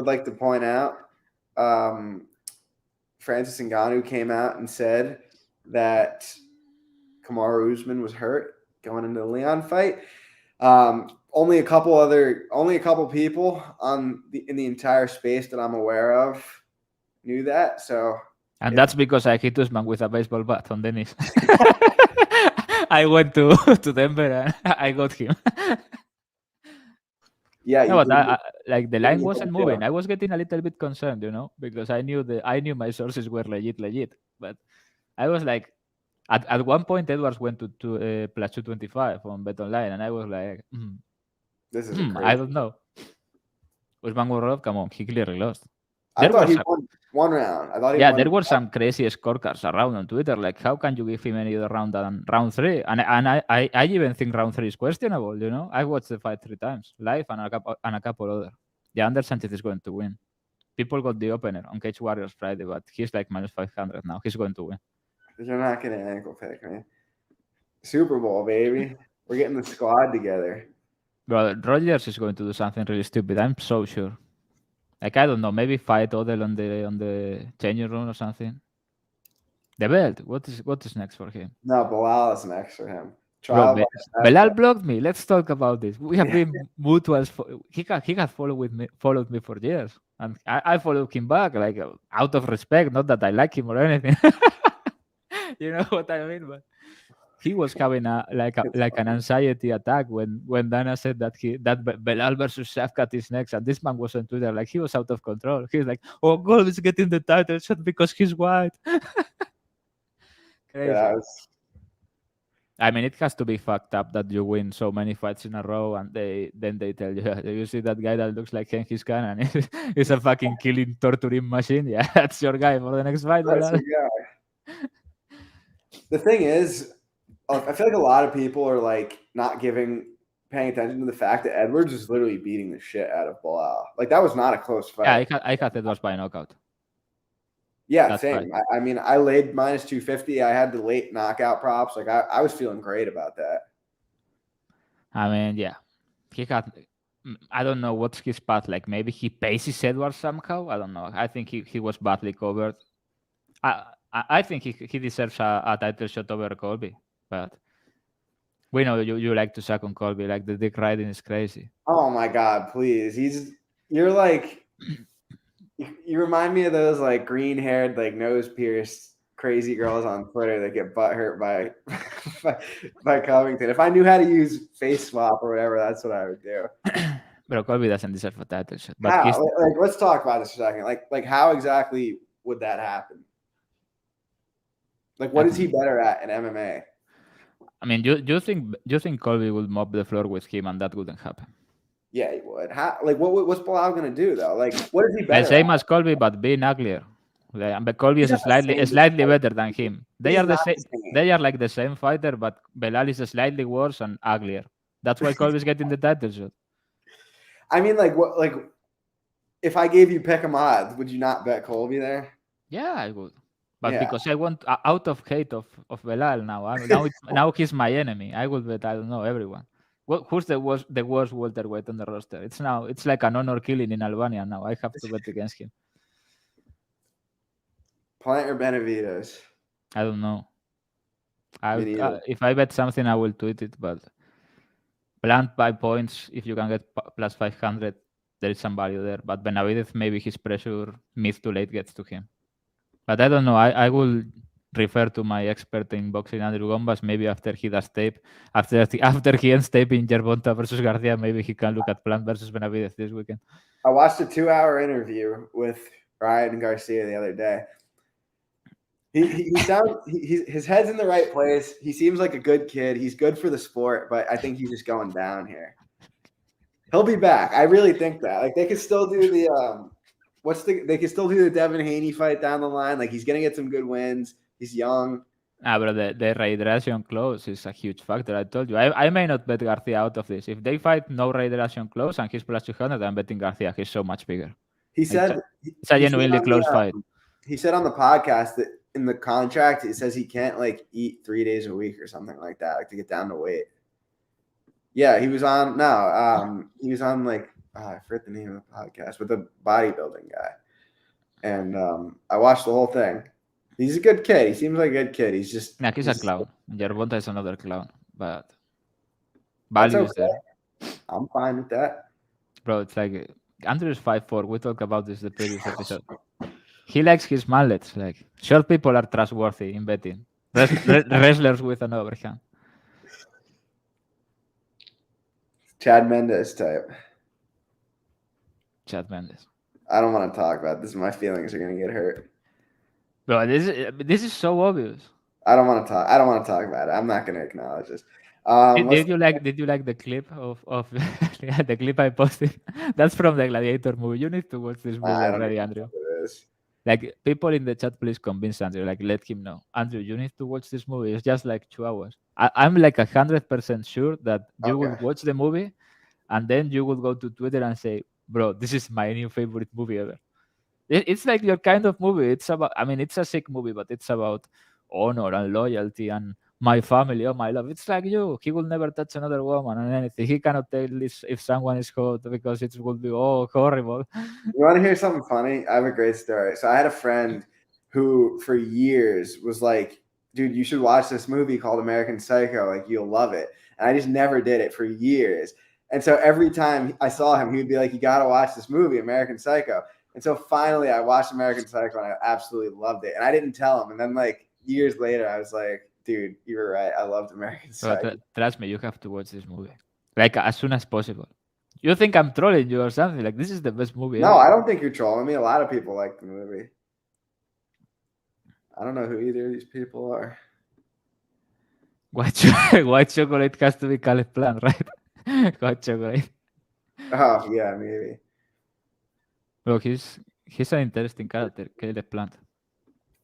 like to point out Francis Ngannou came out and said that Kamaru Usman was hurt going into the Leon fight. Only a couple people in the entire space that I'm aware of knew that. So, and that's because I hit Usman with a baseball bat on the knees. I went to Denver and I got him. Yeah, no, but like the line wasn't moving. I was getting a little bit concerned, you know, because I knew my sources were legit. But I was like, at one point Edwards went to plus 225 on Bet Online, and I was like, this is I don't know. Usman Gurov, come on, he clearly lost. I thought he won one round. There were some crazy scorecards around on Twitter. Like, how can you give him any other round than round 3? And I even think round 3 is questionable. You know, I watched the fight 3 times live and a couple other. Yeah, Ander Sanchez is going to win. People got the opener on Cage Warriors Friday, but he's like minus 500 now. He's going to win. You're not getting an ankle pick, man. Super Bowl, baby. We're getting the squad together. Bro, Rogers is going to do something really stupid. I'm so sure. Like, I don't know, maybe fight Odell on the changing room or something. The belt. What is next for him? No, Bilal is next for him. Bro, Bilal blocked me. Let's talk about this. We have been mutuals. He has followed me for years, and I followed him back, like out of respect. Not that I like him or anything. You know what I mean? But he was having an anxiety attack when Dana said that Belal versus Shafkat is next, and this man was on Twitter like he was out of control. He was like, "Oh, Gold is getting the title shot because he's white." Crazy. Yeah, I mean, it has to be fucked up that you win so many fights in a row, and they tell you, "You see that guy that looks like Genghis Khan and he's a fucking killing, torturing machine." Yeah, that's your guy for the next fight. That's your guy. The thing is, I feel like a lot of people are like not paying attention to the fact that Edwards is literally beating the shit out of Bilal. Like, that was not a close fight. Yeah, I had Edwards by knockout. Yeah, that's same. Right. I mean, I laid minus 250. I had the late knockout props. Like, I was feeling great about that. I mean, yeah, he had. I don't know what's his path like. Maybe he paces Edwards somehow. I don't know. I think he was badly covered. I think he deserves a title shot over Colby, but we know you like to suck on Colby. Like, the dick riding is crazy. Oh my God, please! You're like, you remind me of those like green haired, like nose pierced crazy girls on Twitter that get butthurt by, by Covington. If I knew how to use face swap or whatever, that's what I would do. Bro, Colby doesn't deserve a title shot. But How? Like, let's talk about this for a second. Like how exactly would that happen? Like, what is he better at in MMA? I mean, you think Colby would mop the floor with him, and that wouldn't happen? Yeah, he would. How? Like, what's Bilal gonna do though? Like, what is he better? The same as Colby, but being uglier. But Colby is slightly better than him. They are the same. They are like the same fighter, but Belal is slightly worse and uglier. That's why Colby is getting the title shot. I mean, like what? Like, if I gave you pick 'em odds, would you not bet Colby there? Yeah, I would. But because I want out of hate of Belal now he's my enemy. I would bet, I don't know, everyone. Who's the worst welterweight on the roster? It's like an honor killing in Albania now. I have to bet against him. Plant or Benavides? I don't know. If I bet something, I will tweet it. But Plant by points, if you can get plus 500, there is some value there. But Benavides, maybe his pressure mid to late gets to him. But I don't know. I will refer to my expert in boxing, Andrew Gombas. Maybe after he does tape, after he ends tape in Gervonta versus Garcia, maybe he can look at Plant versus Benavides this weekend. I watched a 2-hour interview with Ryan Garcia the other day. His head's in the right place. He seems like a good kid. He's good for the sport, but I think he's just going down here. He'll be back. I really think that. Like, they could still do the they can still do the Devin Haney fight down the line. Like, he's gonna get some good wins. He's young. But the rehydration clause is a huge factor. I told you. I may not bet Garcia out of this. If they fight no rehydration clause and he's plus 200, I'm betting Garcia. He's so much bigger. He said it's a genuinely close fight. He said on the podcast that in the contract it says he can't like eat 3 days a week or something like that, like to get down to weight. Yeah, he was on like I forget the name of the podcast with the bodybuilding guy, and I watched the whole thing. He's a good kid. He seems like a good kid. He's just he's a clown. Gervonta is another clown, but value is there. I'm fine with that, bro. It's like Andrew is 5'4". We talked about this the previous episode. He likes his mullets. Like, short people are trustworthy in betting. Wrestlers with an overhand. Chad Mendes type. Chad Mendes. I don't want to talk about this. My feelings are gonna get hurt. Bro, this is so obvious. I don't want to talk about it. I'm not gonna acknowledge this. Did you like the clip of the clip I posted? That's from the Gladiator movie. You need to watch this movie already, Andrew. Like, people in the chat, please convince Andrew. Like, let him know. Andrew, you need to watch this movie. It's just like 2 hours. I'm like 100% sure that you will watch the movie, and then you will go to Twitter and say, "Bro, this is my new favorite movie ever." It's like your kind of movie. It's about. I mean, it's a sick movie, but it's about honor and loyalty and my family, oh my love. It's like you. He will never touch another woman and anything. He cannot tell this if someone is hot because it will be horrible. You want to hear something funny? I have a great story. So I had a friend who for years was like, dude, you should watch this movie called American Psycho. Like, you'll love it. And I just never did it for years. And so every time I saw him, he would be like, you got to watch this movie, American Psycho. And so finally I watched American Psycho and I absolutely loved it. And I didn't tell him. And then like years later, I was like, dude, you were right. I loved American Psycho. Trust me, you have to watch this movie. Like, as soon as possible. You think I'm trolling you or something? Like, this is the best movie No, ever. I don't think you're trolling me. A lot of people like the movie. I don't know who either of these people are. White chocolate has to be Caleb Plant, right? White chocolate. Oh, yeah, maybe. Bro, he's an interesting character, Caleb Plant.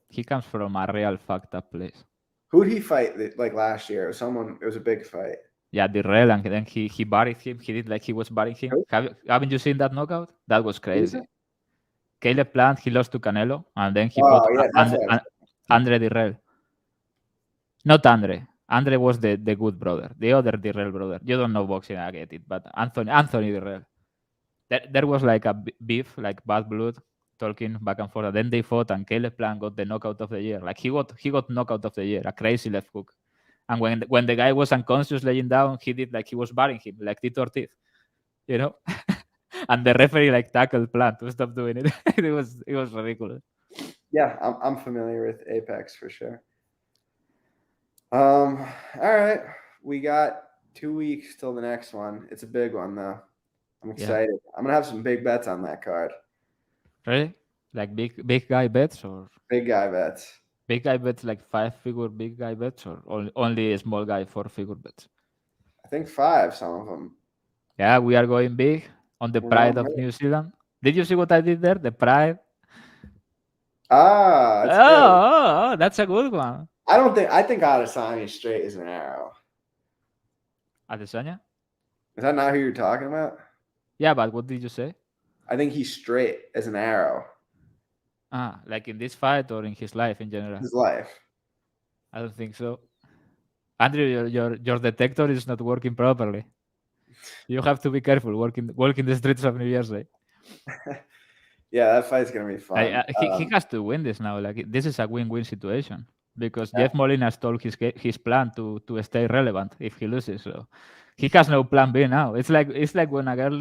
He comes from a real fucked up place. Who did he fight like last year? It was a big fight. Yeah, Duraev, and then he buried him. He did like he was burying him. Haven't you seen that knockout? That was crazy. Caleb Plant, he lost to Canelo, and then he fought Andre Dirrell. Not Andre. Andre was the good brother. The other Dirrell brother. You don't know boxing, I get it. But Anthony Dirrell. There was like a beef, like bad blood, talking back and forth. And then they fought, and Caleb Plant got the knockout of the year. Like, he got knockout of the year, a crazy left hook. And when the guy was unconscious laying down, he did like he was burying him, like Tito Ortiz, you know? And the referee like tackled Plant to stop doing it. It was ridiculous. Yeah, I'm familiar with Apex for sure. All right, we got 2 weeks till the next one. It's a big one though. I'm excited. I'm gonna have some big bets on that card. Really? Like big guy bets or Big guy bets. big guy bets like 5-figure big guy bets or only a small guy 4-figure bets? I think 5. Some of them. Yeah, we are going big on the We're Pride going of big. New Zealand. Did you see what I did there? The Pride. That's good. Oh, that's a good one. I think Adesanya straight is an arrow. Adesanya? Is that not who you're talking about? Yeah, but what did you say? I think he's straight as an arrow. Like in this fight or in his life in general? His life. I don't think so. Andrew, your detector is not working properly. You have to be careful walking the streets of New Jersey. Yeah, that fight's gonna be fun. He has to win this now. Like this is a win-win situation because Jeff Molina stole his plan to stay relevant if he loses. So he has no plan B now. It's like when a girl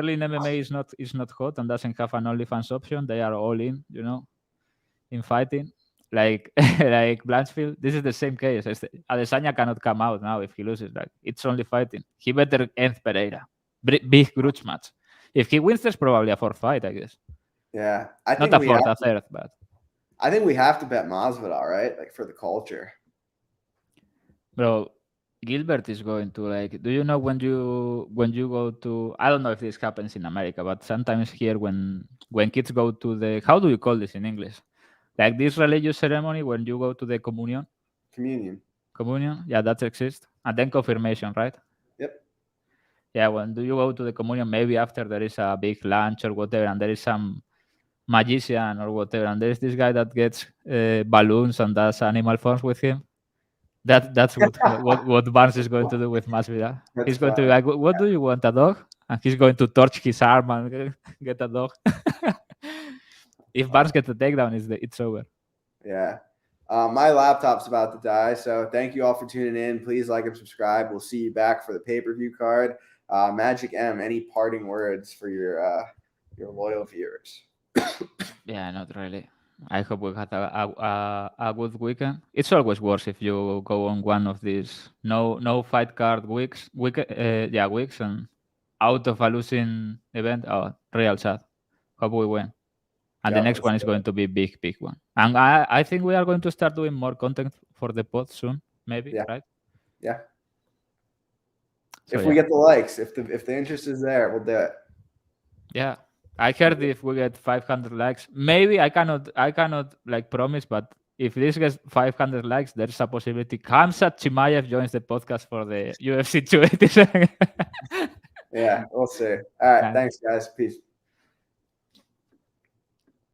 in MMA is not hot and doesn't have an OnlyFans option, they are all in, in fighting. Like like Blanchfield, this is the same case. Adesanya cannot come out now if he loses. Like it's only fighting. He better end Pereira. Big grudge match. If he wins, there's probably a fourth fight, I guess. Yeah, Not a fourth, a third, but I think we have to bet Masvidal, right? Like for the culture. Bro, Gilbert is going to like. Do you know when you go to? I don't know if this happens in America, but sometimes here when kids go to the, how do you call this in English? Like this religious ceremony when you go to the communion. Communion, yeah, that exists, and then confirmation, right? Yep. Yeah, when do you go to the communion? Maybe after there is a big lunch or whatever, and there is some magician or whatever, and there is this guy that gets balloons and does animal forms with him. That's what Barnes is going to do with Masvidal. He's going to be like, "What do you want, a dog?" And he's going to torch his arm and get a dog. If Barnes gets a takedown, it's over. Yeah. My laptop's about to die, so thank you all for tuning in. Please like and subscribe. We'll see you back for the pay-per-view card. Magic M, any parting words for your loyal viewers? Yeah, not really. I hope we had a good weekend. It's always worse if you go on one of these no fight card weeks, and out of a losing event. Oh, real sad. Hope we win. And the next one is going to be big one. And I think we are going to start doing more content for the pod soon, maybe, right? Yeah. So, if we get the likes, if the interest is there, we'll do it. Yeah. I heard if we get 500 likes, maybe I cannot like promise, but if this gets 500 likes, there's a possibility Khamzat Chimaev joins the podcast for the UFC 287. Yeah, we'll see. All right. Thanks, guys. Peace.